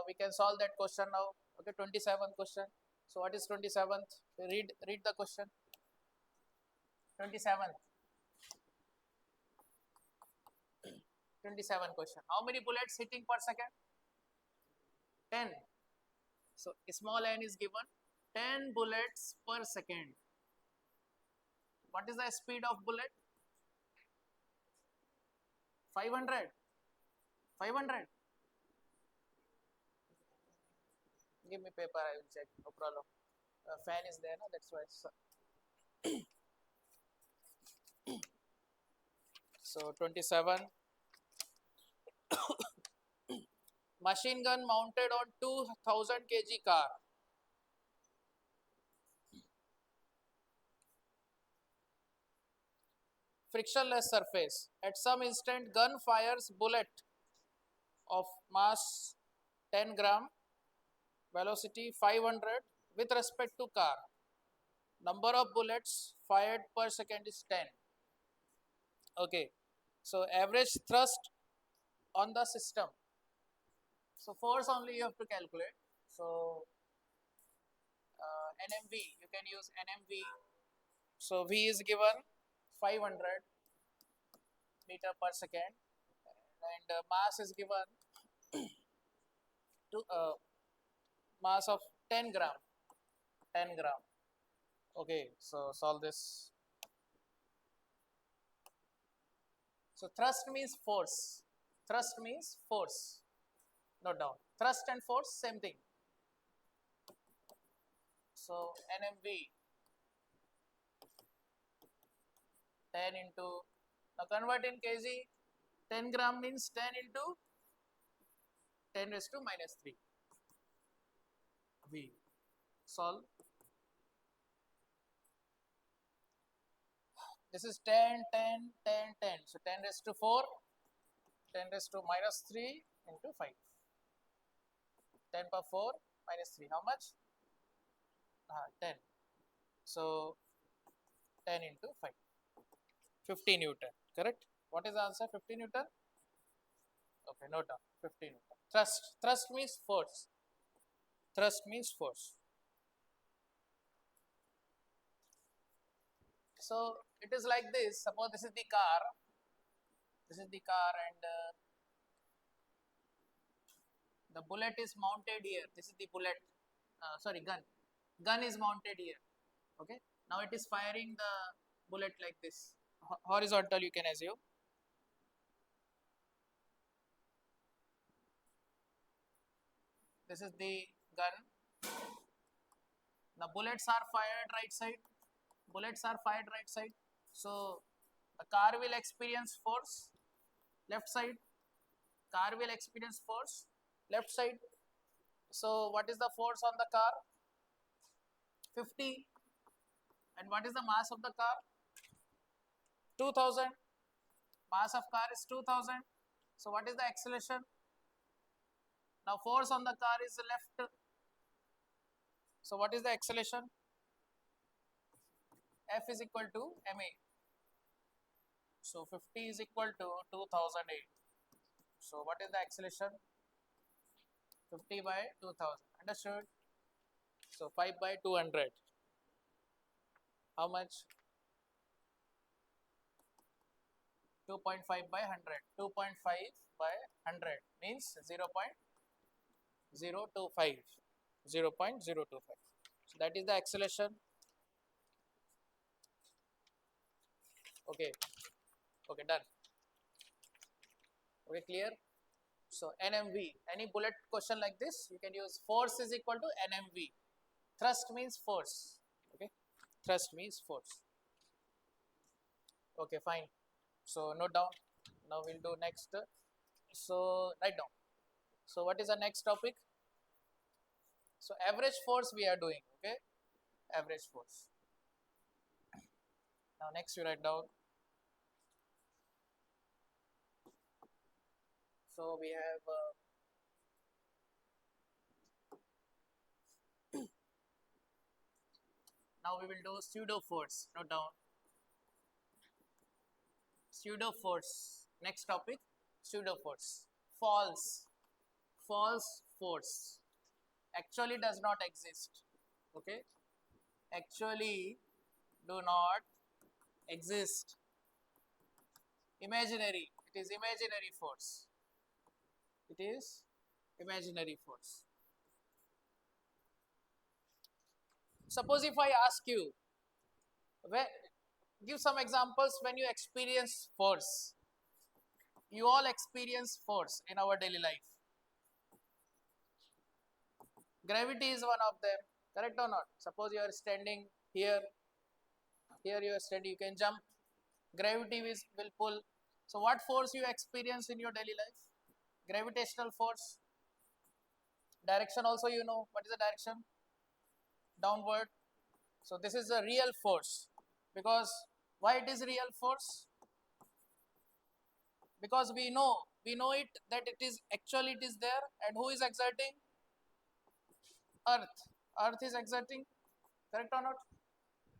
S1: We can solve that question now. Okay, 27th question. So what is 27th? Read the question. 27th. 27 question. How many bullets hitting per second? 10. So small n is given 10 bullets per second. What is the speed of bullet? 500. 500. Give me paper, I will check. No problem. Fan is there, no? That's why. So 27. Machine gun mounted on 2000 kg car. Frictionless surface. At some instant, gun fires bullet of mass 10 gram, velocity 500 with respect to car. Number of bullets fired per second is 10. Okay. So average thrust on the system. So force only you have to calculate. So NMV, you can use NMV. So V is given 500 meter per second, and mass is given to mass of 10 gram. 10 gram. Okay, so solve this. So thrust means force. Thrust means force. Note down. Thrust and force, same thing. So NMV 10 into, now convert in kg, 10 gram means 10 into 10 raised to minus 3. V. Solve. This is 10, 10, 10, 10. So 10 raised to 4, 10 raised to minus 3 into 5. 10 power 4 minus 3. How much? 10. So 10 into 5. 50 Newton. Correct? What is the answer? 50 Newton? Okay, note down. 50 Newton. Thrust. Thrust means force. Thrust means force. So it is like this. Suppose this is the car. This is the car, and the bullet is mounted here. This is the bullet. Sorry, gun. Gun is mounted here. Okay. Now it is firing the bullet like this. Horizontal, you can assume. This is the gun. The bullets are fired right side. Bullets are fired right side. So the car will experience force left side. Car will experience force left side. So what is the force on the car? 50. And what is the mass of the car? 2000. Mass of car is 2000. So what is the acceleration? Now force on the car is left. So what is the acceleration? F is equal to ma. So 50 is equal to 2008. So what is the acceleration? 50 by 2000. Understood? So 5 by 200. How much? 2.5 by 100. 2.5 by 100 means 0.025. 0.025. So that is the acceleration. Okay. Okay, done. Okay, clear? So NMV, any bullet question like this, you can use force is equal to NMV. Thrust means force. Okay, thrust means force. Okay, fine. So note down. Now we'll do next. So write down. So what is the next topic? So average force we are doing. Okay, average force. Now next you write down. So we have now we will do pseudo force. Note down. Pseudo force. Next topic, pseudo force. False. False force. Actually does not exist. Okay. Actually do not exist. Imaginary. It is imaginary force. It is imaginary force. Suppose if I ask you, give some examples when you experience force. You all experience force in our daily life. Gravity is one of them. Correct or not? Suppose you are standing here. Here you are standing. You can jump. Gravity will pull. So what force you experience in your daily life? Gravitational force. Direction also you know. What is the direction? Downward. So this is a real force. Because why it is real force? Because we know it that it is actually it is there, and who is exerting? Earth. Earth is exerting. Correct or not?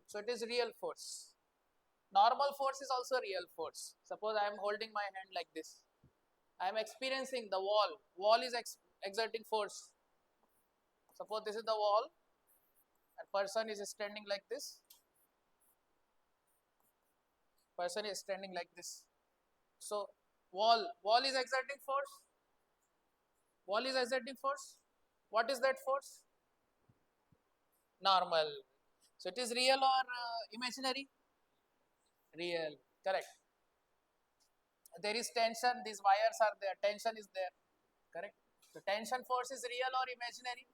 S1: So it is real force. Normal force is also real force. Suppose I am holding my hand like this. I am experiencing the wall. Wall is exerting force. Suppose this is the wall, and person is standing like this. Person is standing like this. So wall is exerting force. Wall is exerting force. What is that force? Normal. So it is real or imaginary? Real. Correct. There is tension. These wires are there. Tension is there. Correct. So tension force is real or imaginary?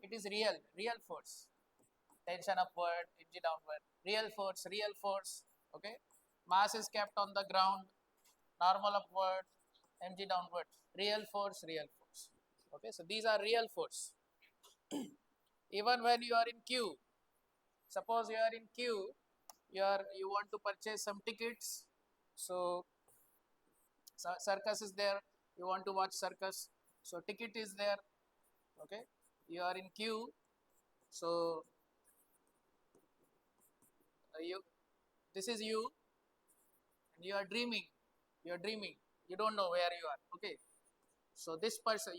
S1: It is real. Real force. Tension upward, energy downward. Real force. Real force. Okay. Mass is kept on the ground. Normal upward, energy downward. Real force. Real force. Okay. So these are real force. Even when you are in queue, suppose you are in queue You want to purchase some tickets. So circus is there. You want to watch circus. So ticket is there. Okay. You are in queue. So you this is you, and you are dreaming. You are dreaming. You don't know where you are. Okay. So this person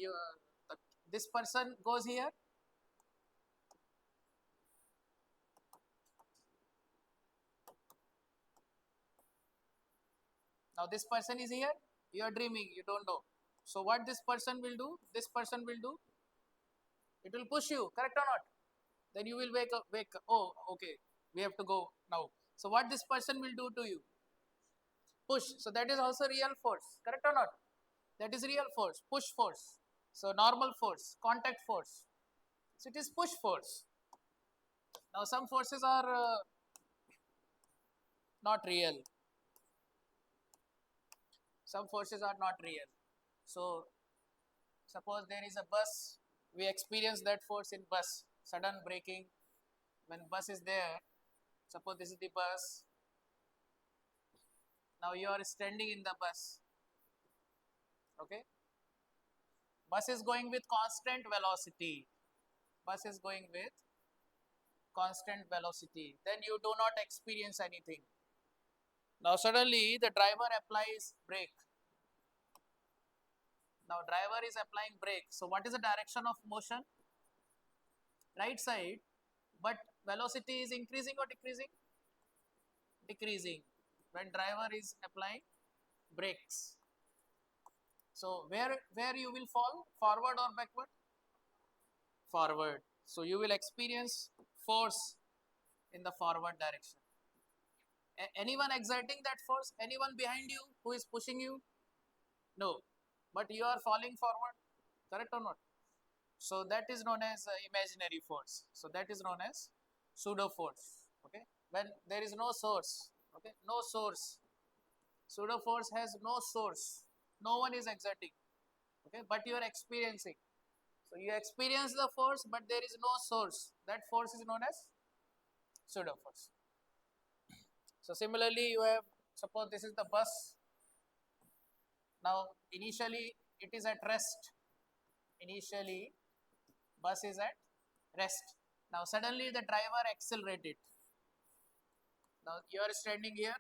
S1: this person goes here. Now this person is here. You are dreaming. You don't know. So what this person will do? This person will do. It will push you. Correct or not? Then you will wake up. Wake up. Oh, okay. We have to go now. So what this person will do to you? Push. So that is also real force. Correct or not? That is real force. Push force. So normal force. Contact force. So it is push force. Now some forces are not real. Some forces are not real. So suppose there is a bus, we experience that force in bus, sudden braking. When bus is there, suppose this is the bus. Now you are standing in the bus. Okay, bus is going with constant velocity. Bus is going with constant velocity. Then you do not experience anything. Now suddenly the driver applies brake. Now driver is applying brake. So what is the direction of motion? Right side, but velocity is increasing or decreasing? Decreasing when driver is applying brakes. So where you will fall, forward or backward? Forward. So you will experience force in the forward direction. Anyone exerting that force? Anyone behind you who is pushing you? No, but you are falling forward. Correct or not? So that is known as imaginary force. So that is known as pseudo force. Okay, when there is no source. Okay, no source. Pseudo force has no source. No one is exerting. Okay, but you are experiencing. So you experience the force, but there is no source. That force is known as pseudo force. So similarly, you have, suppose this is the bus. Now initially it is at rest. Initially bus is at rest. Now suddenly the driver accelerated. Now you are standing here.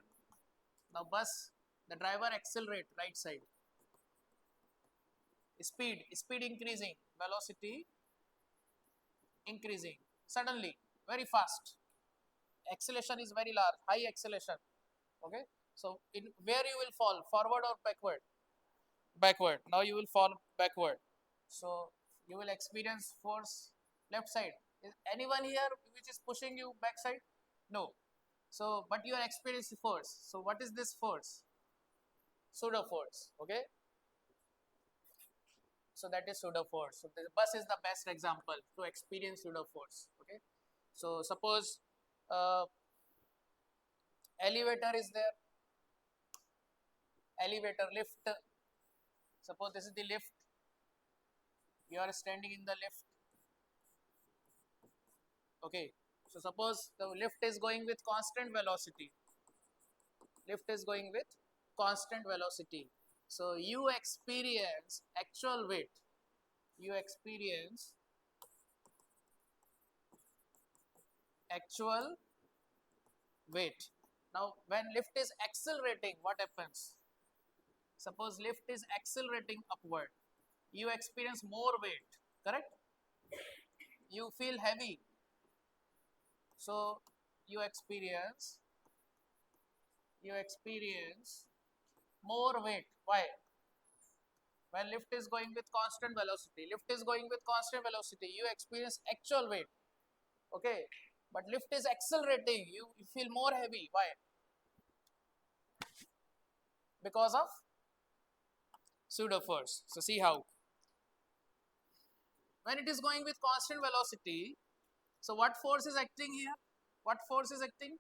S1: Now bus, the driver accelerate right side. Speed increasing, velocity increasing. Suddenly, very fast. Acceleration is very large, high acceleration. Okay. So in where you will fall, forward or backward? Backward. Now you will fall backward. So you will experience force left side. Is anyone here which is pushing you backside? No. So but you are experiencing force. So what is this force? Pseudo force. Okay. So that is pseudo force. So the bus is the best example to experience pseudo force. Okay. So suppose uh, elevator is there. Elevator, lift. Suppose this is the lift. You are standing in the lift. Okay. So suppose the lift is going with constant velocity. Lift is going with constant velocity. So you experience actual weight. You experience actual weight. Now when lift is accelerating, what happens? Suppose lift is accelerating upward. You experience more weight. Correct? You feel heavy. So you experience more weight. Why? When lift is going with constant velocity, you experience actual weight. Okay, but lift is accelerating, you feel more heavy. Why? Because of pseudo force. So see how when it is going with constant velocity, so what force is acting here? What force is acting?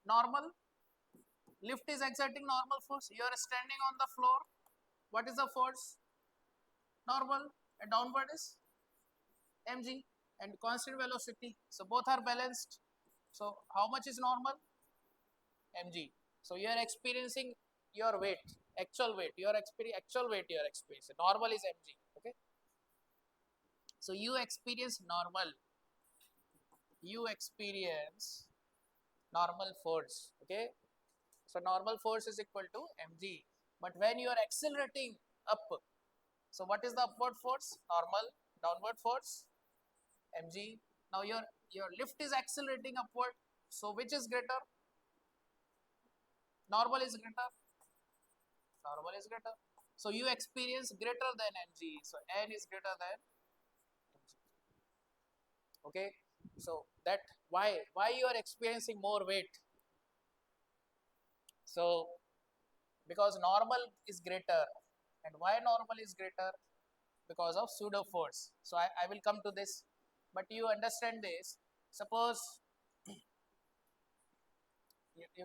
S1: Normal. Lift is exerting normal force. You are standing on the floor. What is the force? Normal. And downward is mg and constant velocity. So both are balanced. So how much is normal? Mg. So you are experiencing your weight, actual weight. You are experiencing actual weight. You are experiencing. Normal is mg. Okay. So you experience normal. You experience normal force. Okay. So normal force is equal to mg. But when you are accelerating up, so what is the upward force? Normal. Downward force mg. Now your lift is accelerating upward. So which is greater? Normal is greater. Normal is greater. So you experience greater than mg. So n is greater than mg. Okay. So that why you are experiencing more weight? So because normal is greater, and why normal is greater? Because of pseudo force. So I will come to this, but you understand this. Suppose you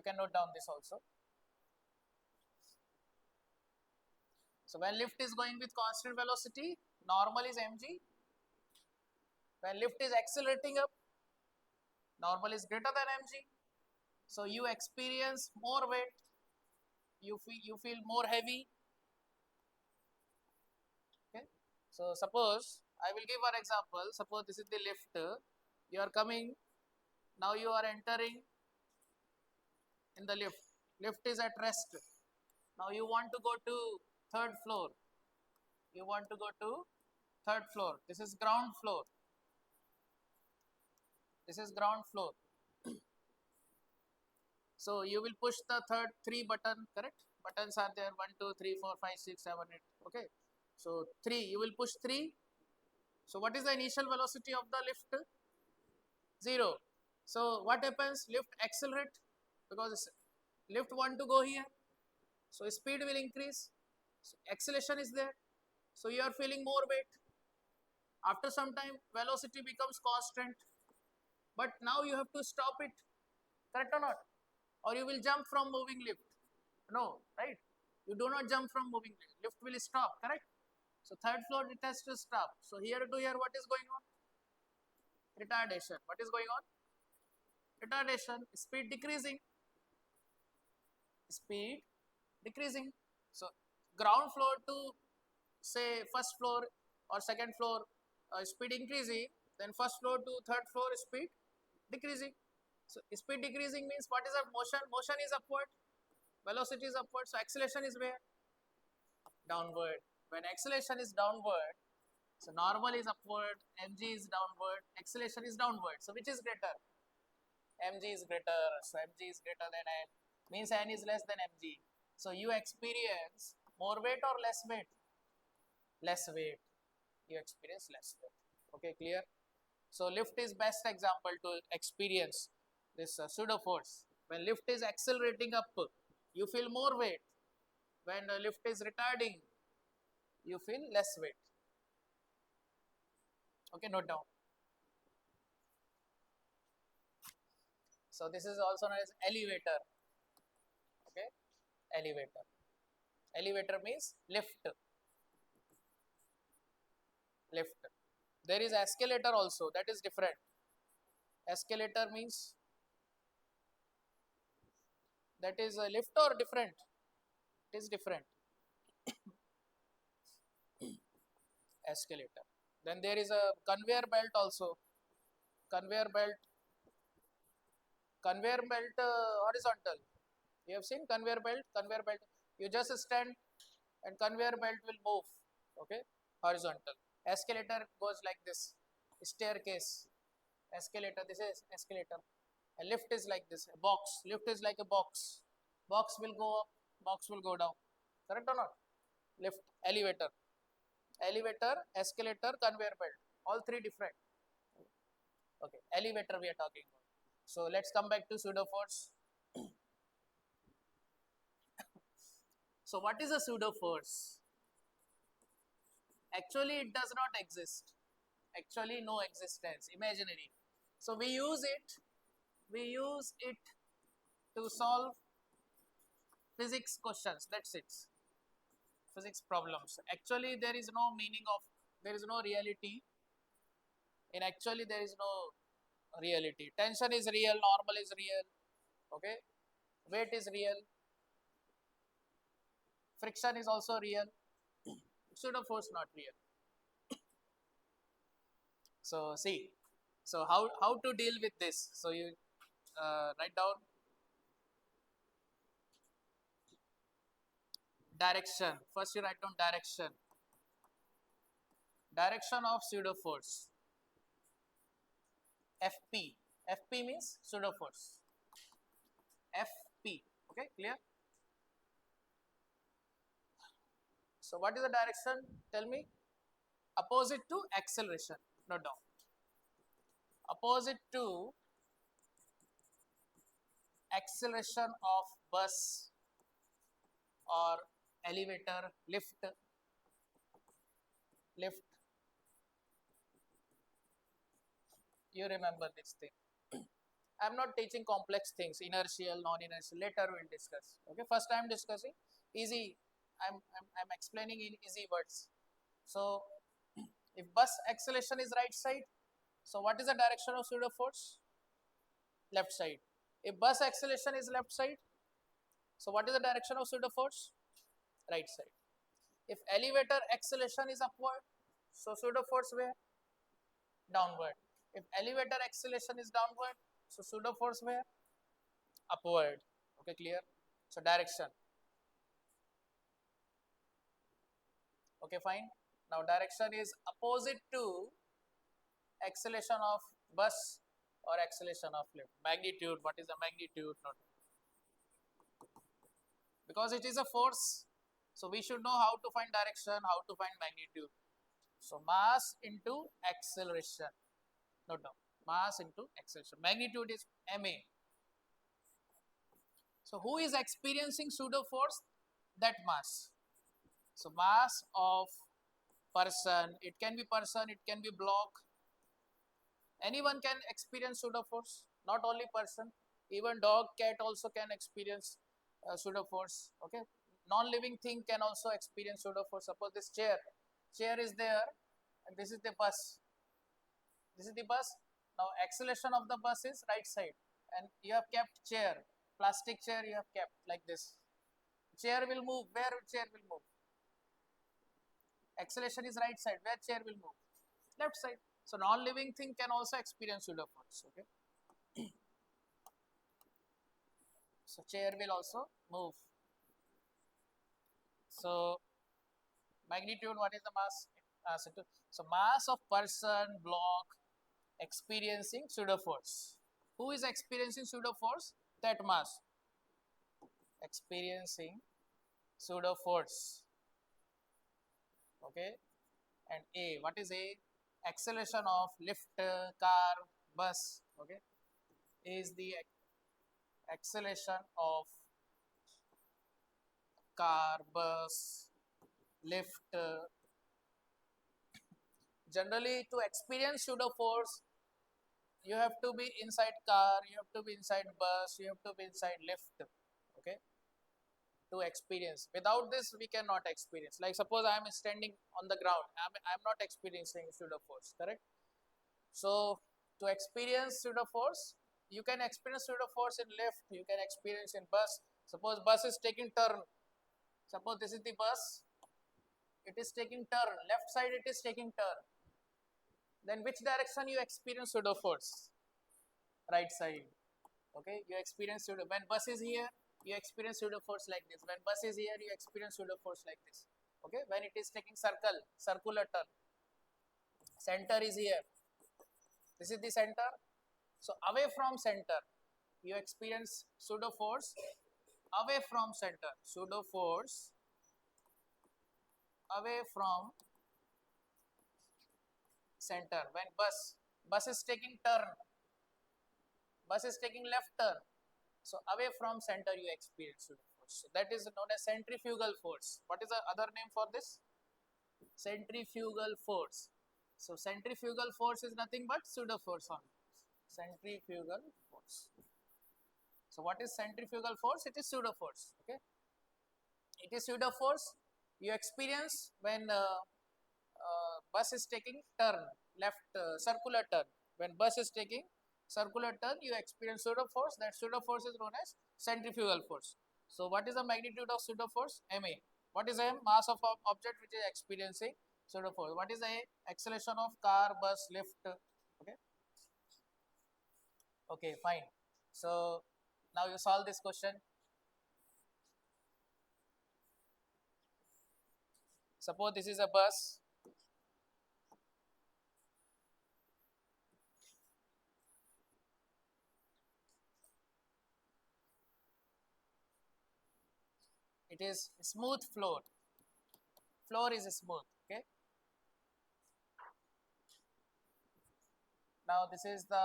S1: can note down this also. So when lift is going with constant velocity, normal is mg. When lift is accelerating up, normal is greater than mg. So you experience more weight, you feel more heavy. Okay. So suppose I will give one example. Suppose this is the lift. You are coming, now you are entering in the lift. Lift is at rest. Now you want to go to third floor. You want to go to third floor. This is ground floor. This is ground floor. So you will push the third three button, correct? Buttons are there 1, 2, 3, 4, 5, 6, 7, 8. Okay. So 3, you will push 3. So what is the initial velocity of the lift? 0. So what happens? Lift accelerate because lift want to go here. So speed will increase. So acceleration is there. So you are feeling more weight. After some time, velocity becomes constant. But now you have to stop it. Correct or not? Or you will jump from moving lift. No, right? You do not jump from moving lift. Lift will stop, correct? So third floor it has to stop. So here to here, what is going on? Retardation. What is going on? Retardation. Speed decreasing. Speed decreasing. So ground floor to say first floor or second floor, speed increasing, then first floor to third floor, speed decreasing. So speed decreasing means what is a motion? Motion is upward, velocity is upward. So acceleration is where? Downward. When acceleration is downward, so normal is upward, mg is downward, acceleration is downward. So which is greater? Mg is greater. So mg is greater than n, means n is less than mg. So you experience more weight or less weight? Less weight. You experience less weight. Okay, clear? So lift is best example to experience this pseudo force. When lift is accelerating up, you feel more weight. When lift is retarding, you feel less weight. Okay, note down. So this is also known as elevator. Okay, elevator. Elevator means lift. Lift. There is escalator also. That is different. Escalator means that is a lift or different. It is different. Escalator. Then there is a conveyor belt also. Conveyor belt. Conveyor belt horizontal. You have seen conveyor belt? Conveyor belt. You just stand and conveyor belt will move. Okay, horizontal. Escalator goes like this. Staircase. Escalator. This is escalator. A lift is like this. A box. Lift is like a box. Box will go up. Box will go down. Correct or not? Lift. Elevator. Elevator. Escalator. Conveyor belt. All three different. Okay. Elevator we are talking about. So let's come back to pseudo force. So what is a pseudo force? Actually, it does not exist. Actually, no existence. Imaginary. So we use it. We use it to solve physics questions. That's it. Physics problems. Actually, there is no meaning of. There is no reality. In actually, there is no reality. Tension is real, normal is real, okay? Weight is real, friction is also real, pseudo force not real. So see, so how to deal with this? So you write down direction. First you write down direction. Direction of pseudo force. FP. FP means pseudo force. FP. Okay, clear? So what is the direction? Tell me. Opposite to acceleration. Note down. Opposite to acceleration of bus or elevator, lift. You remember this thing. I'm not teaching complex things, inertial, non-inertial. Later we'll discuss. Okay, first I'm discussing easy. I'm explaining in easy words. So if bus acceleration is right side, so what is the direction of pseudo force? Left side. If bus acceleration is left side, so what is the direction of pseudo force? Right side. If elevator acceleration is upward, so pseudo force where? Downward. If elevator acceleration is downward, so pseudo force where? Upward. Okay, clear? So direction. Okay, fine. Now direction is opposite to acceleration of bus or acceleration of lift. Magnitude. What is the magnitude? Not because it is a force. So we should know how to find direction, how to find magnitude. So mass into acceleration. Note down. Mass into acceleration. Magnitude is ma. So who is experiencing pseudo force? That mass. So mass of person. It can be person. It can be block. Anyone can experience pseudo force. Not only person. Even dog, cat also can experience pseudo force. Okay. Non-living thing can also experience pseudo force. Suppose this chair. Chair is there, and this is the bus. This is the bus. Now acceleration of the bus is right side, and you have kept chair, plastic chair you have kept like this. Chair will move. Where chair will move? Acceleration is right side. Where chair will move? Left side. So non-living thing can also experience pseudo force. Okay. So chair will also move. So magnitude. What is the mass? So mass of person, block, experiencing pseudo force. Who is experiencing pseudo force? That mass experiencing pseudo force. Okay, and A, what is A? Acceleration of lift, car, bus. Okay, is the acceleration of car, bus, lift. Generally, to experience pseudo force, you have to be inside car, you have to be inside bus, you have to be inside lift. Okay, to experience. Without this, we cannot experience. Like suppose I am standing on the ground, I'm not experiencing pseudo force, correct? So to experience pseudo force, you can experience pseudo force in lift, you can experience in bus. Suppose bus is taking turn. Suppose this is the bus, it is taking turn. Left side it is taking turn. Then which direction you experience pseudo force? Right side. Okay, you experience pseudo. When bus is here, you experience pseudo force like this. When bus is here, you experience pseudo force like this. Okay, when it is taking circular turn. Center is here. This is the center. So away from center, you experience pseudo force away from center. Pseudo force away from center. When bus is taking turn, bus is taking left turn. So away from center, you experience pseudo force. So that is known as centrifugal force. What is the other name for this? Centrifugal force. So centrifugal force is nothing but pseudo force only. Centrifugal force. So what is centrifugal force? It is pseudo force. Okay, it is pseudo force you experience when bus is taking turn, left circular turn. When bus is taking circular turn, you experience pseudo force. That pseudo force is known as centrifugal force. So what is the magnitude of pseudo force? Ma. What is m? Mass of object which is experiencing pseudo force. What is a? Acceleration of car, bus, lift. Okay. Okay, fine. So now you solve this question. Suppose this is a bus. It is smooth floor. Floor is smooth. Okay. Now this is the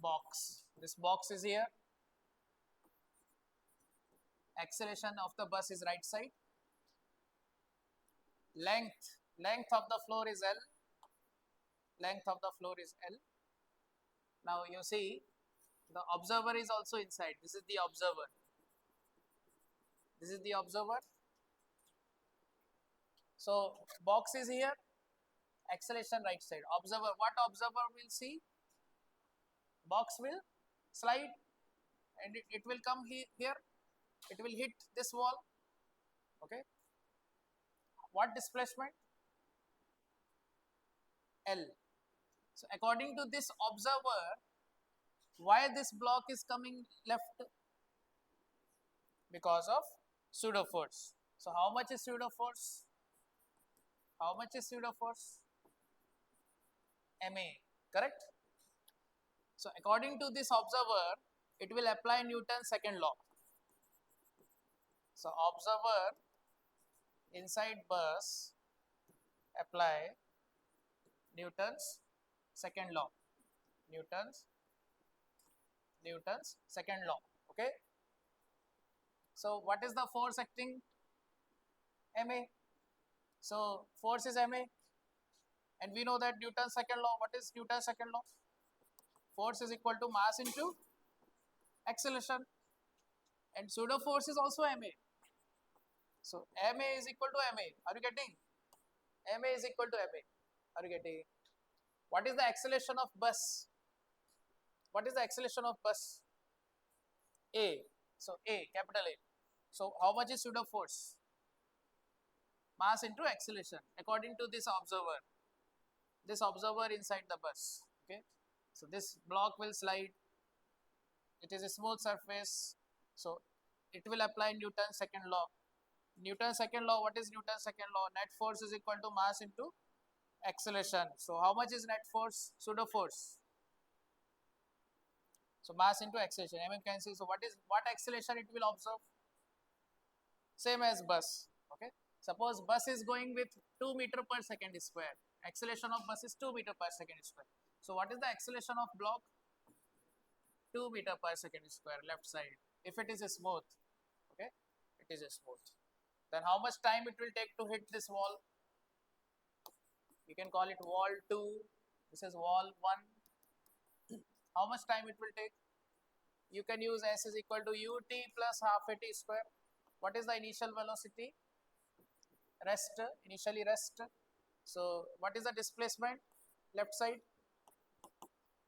S1: box. This box is here. Acceleration of the bus is right side. Length of the floor is L. Length of the floor is L. Now you see the observer is also inside. This is the observer. This is the observer. So box is here. Acceleration right side. Observer. What observer will see? Box will slide and it will come here. It will hit this wall. Okay. What displacement? L. So according to this observer, why this block is coming left? Because of pseudo force. So how much is pseudo force? How much is pseudo force? Ma, correct? So according to this observer, it will apply Newton's second law. So observer inside bus apply Newton's second law. Newton's second law. Okay. So what is the force acting? Ma. So force is Ma, and we know that Newton's second law. What is Newton's second law? Force is equal to mass into acceleration, and pseudo force is also Ma. So Ma is equal to Ma. Are you getting? Ma is equal to Ma. Are you getting? What is the acceleration of bus? What is the acceleration of bus? A. So A, capital A. So how much is pseudo force? Mass into acceleration according to this observer. This observer inside the bus. Okay. So this block will slide. It is a smooth surface. So it will apply Newton's second law. Newton's second law, what is Newton's second law? Net force is equal to mass into acceleration. So how much is net force? Pseudo force. So mass into acceleration. Can see. So what acceleration it will observe? Same as bus. Okay. Suppose bus is going with 2 meter per second square. Acceleration of bus is 2 meter per second square. So what is the acceleration of block? 2 meter per second square left side. If it is a smooth, okay, it is a smooth. Then how much time it will take to hit this wall? You can call it wall 2. This is wall 1. How much time it will take? You can use S is equal to ut plus half at square. What is the initial velocity? Rest, initially rest. So what is the displacement? Left side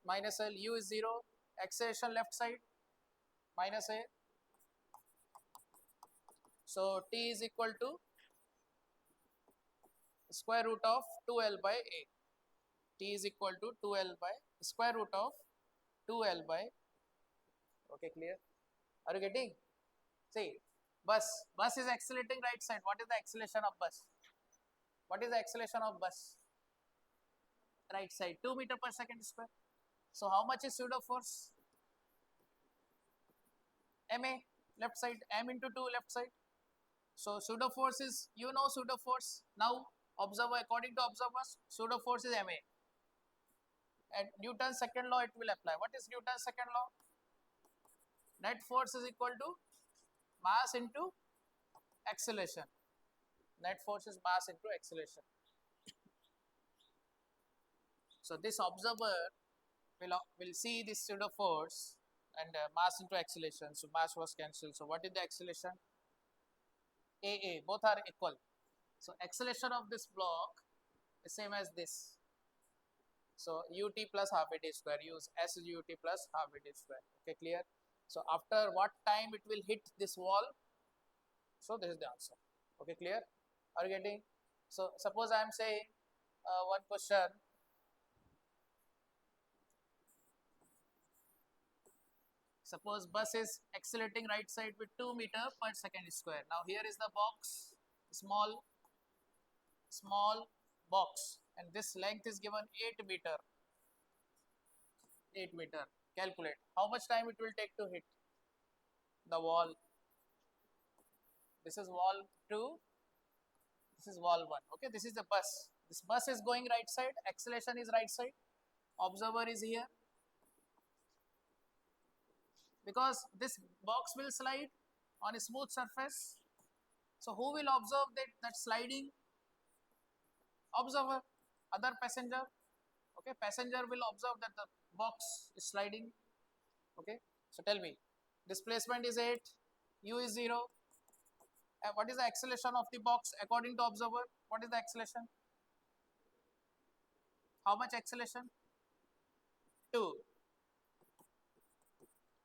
S1: minus L, u is 0. Acceleration left side minus A. So T is equal to square root of 2L by A. T is equal to 2L by square root of 2L by. Okay, clear? Are you getting? See, bus is accelerating right side. What is the acceleration of bus? What is the acceleration of bus? Right side, 2 meter per second square. So how much is pseudo force? Ma, left side, m into 2 left side. So pseudo force is, you know pseudo force. Now observer, according to observers, pseudo force is Ma. And Newton's second law it will apply. What is Newton's second law? Net force is equal to mass into acceleration. Net force is mass into acceleration. So this observer will see this pseudo force and mass into acceleration. So mass was cancelled. So what is the acceleration? A. Both are equal. So acceleration of this block is same as this. So ut plus half a t square, use s ut plus half a t square. Okay, clear? So after what time it will hit this wall? So this is the answer. Okay, clear? Are you getting? So suppose I am saying one question. Suppose bus is accelerating right side with 2 meter per second square. Now here is the box, small box, and this length is given 8 meter. 8 meter. Calculate how much time it will take to hit the wall. This is wall 2. This is wall 1. Okay, this is the bus. This bus is going right side. Acceleration is right side. Observer is here. Because this box will slide on a smooth surface. So who will observe that sliding? Observer, other passenger. Okay, passenger will observe that the box is sliding. Okay, so tell me, displacement is 8, u is 0. What is the acceleration of the box according to observer? What is the acceleration? How much acceleration? 2.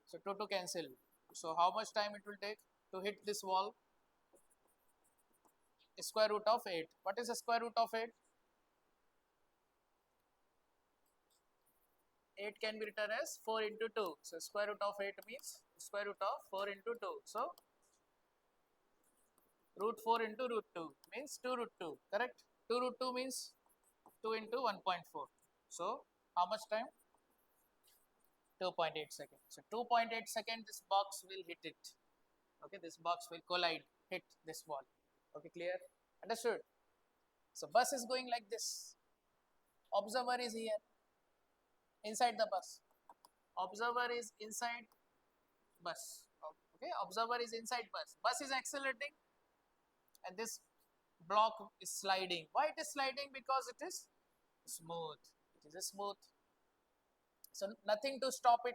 S1: So 2 to cancel. So how much time it will take to hit this wall? Square root of 8. What is the square root of 8? 8 can be written as 4 into 2. So square root of 8 means square root of 4 into 2. So root 4 into root 2 means 2 root 2. Correct? 2 root 2 means 2 into 1.4. So how much time? 2.8 seconds. So 2.8 seconds this box will hit it. Okay, this box will collide, hit this wall. Okay, clear? Understood? So bus is going like this. Observer is here, inside the bus. Observer is inside bus. Okay, observer is inside bus. Bus is accelerating and this block is sliding. Why it is sliding? Because it is smooth. It is smooth. So nothing to stop it.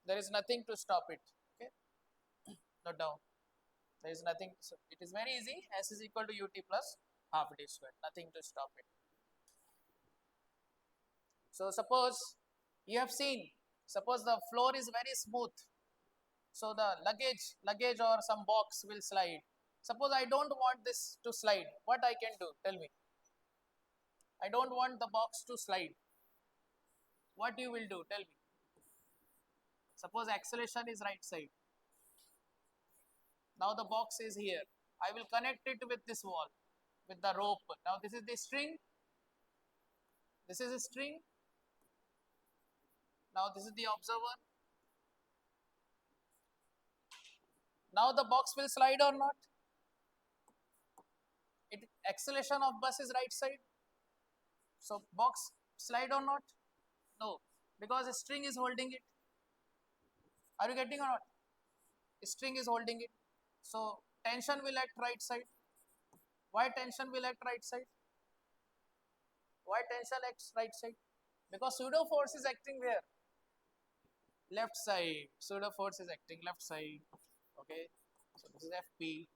S1: There is nothing to stop it. Okay, note down. There is nothing. So it is very easy. S is equal to ut plus half t square. Nothing to stop it. So suppose you have seen. Suppose the floor is very smooth. So the luggage or some box will slide. Suppose I don't want this to slide. What I can do? Tell me. I don't want the box to slide. What you will do? Tell me. Suppose acceleration is right side. Now the box is here. I will connect it with this wall, with the rope. Now this is the string. This is a string. Now this is the observer. Now the box will slide or not? Acceleration of bus is right side. So box slide or not? No, because a string is holding it. Are you getting or not? A string is holding it. So tension will act right side. Why tension will act right side? Why tension acts right side? Because pseudo force is acting where? Left side. Pseudo force is acting left side. Okay. So this is FP.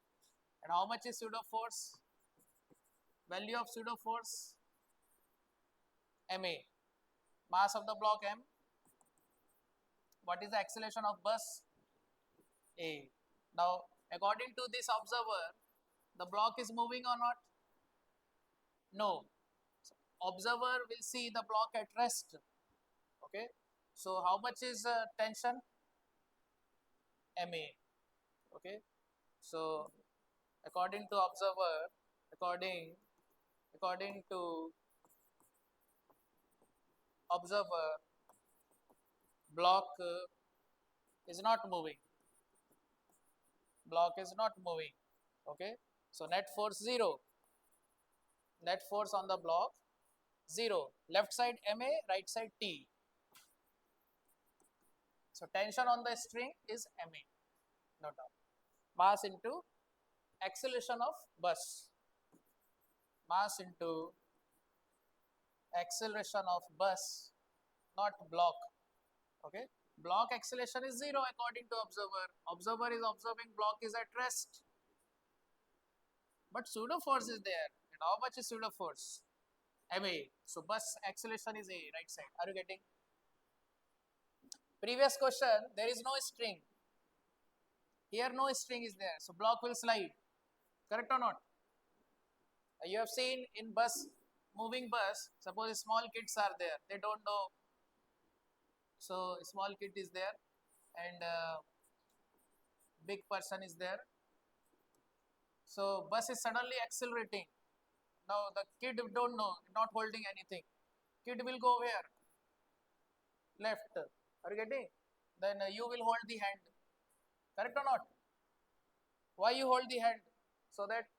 S1: And how much is pseudo force? Value of pseudo force? MA. Mass of the block M. What is the acceleration of bus? A. Now, according to this observer, the block is moving or not? No. So, observer will see the block at rest. Okay. So, how much is tension? MA. Okay. So, according to observer, according to observer, block is not moving. Block is not moving. Okay. So net force 0. Net force on the block 0. Left side MA, right side T. So tension on the string is MA. Note down. Mass into acceleration of bus. Mass into acceleration of bus, not block. Okay. Block acceleration is 0 according to observer. Observer is observing block is at rest. But pseudo force is there. And how much is pseudo force? MA. So bus acceleration is A, right side. Are you getting? Previous question, there is no string. Here no string is there. So block will slide. Correct or not? You have seen in bus, moving bus, suppose small kids are there. They don't know. So small kid is there and big person is there. So bus is suddenly accelerating. Now the kid don't know, not holding anything. Kid will go where? Left. Are you getting? Then you will hold the hand. Correct or not? Why you hold the hand? So that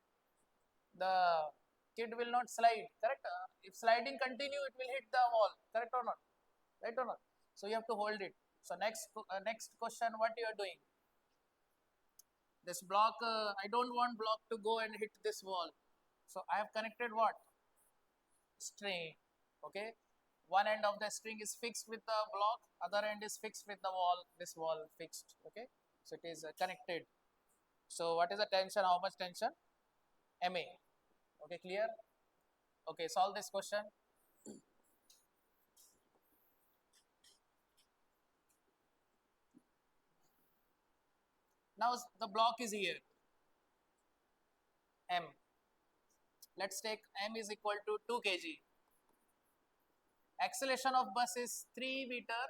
S1: the kid will not slide. Correct? If sliding continue, it will hit the wall. Correct or not? Right or not? So you have to hold it. So next question, what you are doing? This block, I don't want block to go and hit this wall. So I have connected what? String. Okay. One end of the string is fixed with the block, other end is fixed with the wall. This wall fixed. Okay. So it is connected. So what is the tension? How much tension? MA. Okay, clear? Okay, solve this question. Now the block is here. M. Let's take M is equal to 2 kg. Acceleration of bus is 3 meter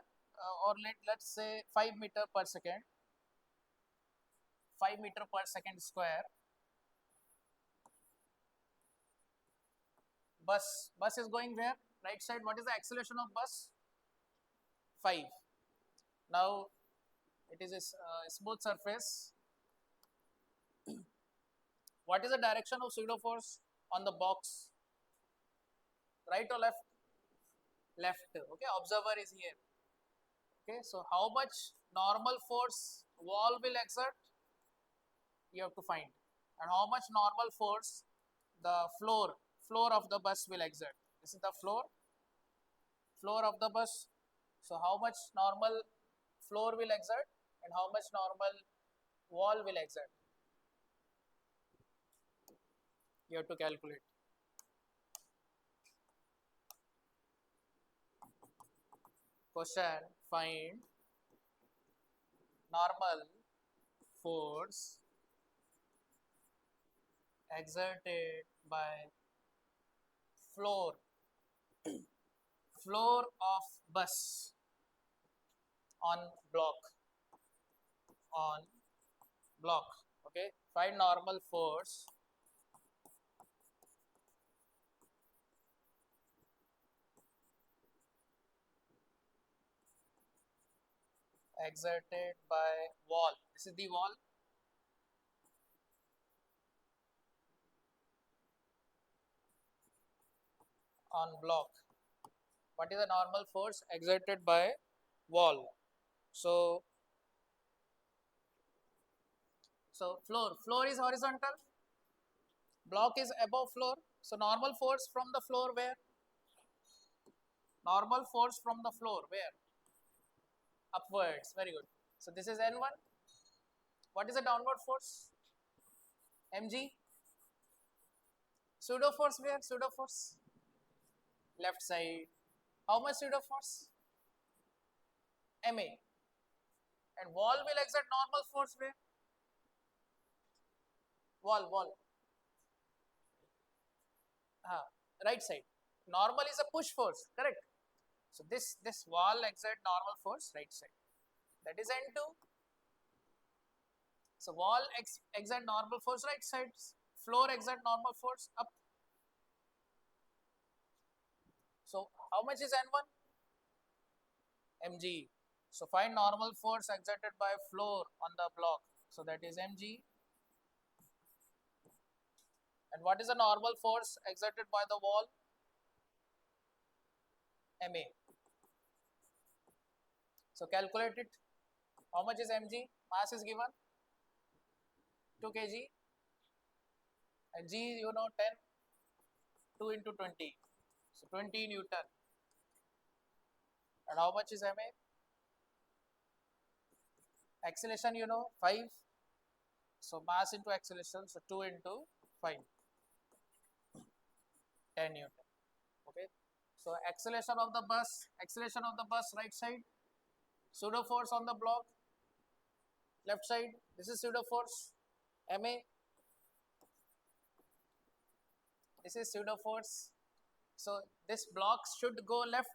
S1: or let's say 5 meter per second. 5 meter per second square. Bus is going where? Right side. What is the acceleration of bus? 5. Now it is a smooth surface. What is the direction of pseudoforce on the box? Right or left? Left. Okay, observer is here. Okay, so how much normal force wall will exert? You have to find. And how much normal force the floor of the bus will exert? This is the floor of the bus. So how much normal floor will exert and how much normal wall will exert? You have to calculate. Question, find normal force exerted by floor of bus on block on block. Okay, find normal force exerted by wall. This is the wall. On block. What is the normal force exerted by wall? So floor is horizontal, block is above floor. So normal force from the floor where? Normal force from the floor where? Upwards. Very good. So this is N1. What is the downward force? Mg. Pseudo force where? Pseudo force? Left side. How much pseudo force? Ma. And wall will exert normal force where? Wall. Right side. Normal is a push force, correct? So this wall exert normal force right side. That is N2. So wall exert normal force right side. Floor exert normal force up. So how much is N1? Mg. So find normal force exerted by floor on the block. So that is Mg. And what is the normal force exerted by the wall? Ma. So calculate it. How much is Mg? Mass is given 2 kg. And G, you know, 10. 2 into 20. So 20 Newton. And how much is Ma? Acceleration, you know, 5. So mass into acceleration. So 2 into 5. 10 Newton. Okay. So acceleration of the bus right side, pseudo force on the block left side. This is pseudo force, ma. This is pseudo force. So this block should go left.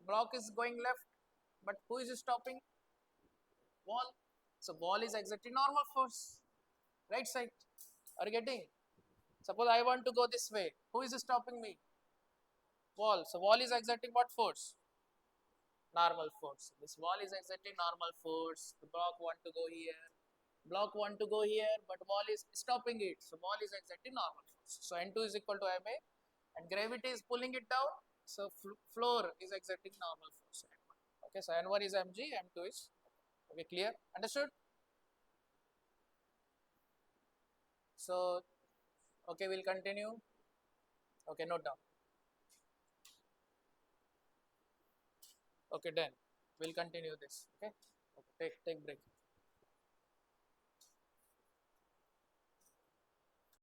S1: Block is going left, but who is stopping? Wall. So wall is exerting normal force, right side. Are you getting? Suppose I want to go this way. Who is stopping me? Wall. So wall is exerting what force? Normal force. This wall is exerting normal force. The block want to go here. Block want to go here, but wall is stopping it. So wall is exerting normal force. So N2 is equal to Ma, and gravity is pulling it down. So floor is exerting normal force. Okay, so N1 is mg, M2 is okay. Clear? Understood? So okay, we'll continue. Okay, note down. Okay, done. We'll continue this. Okay. Okay, take break.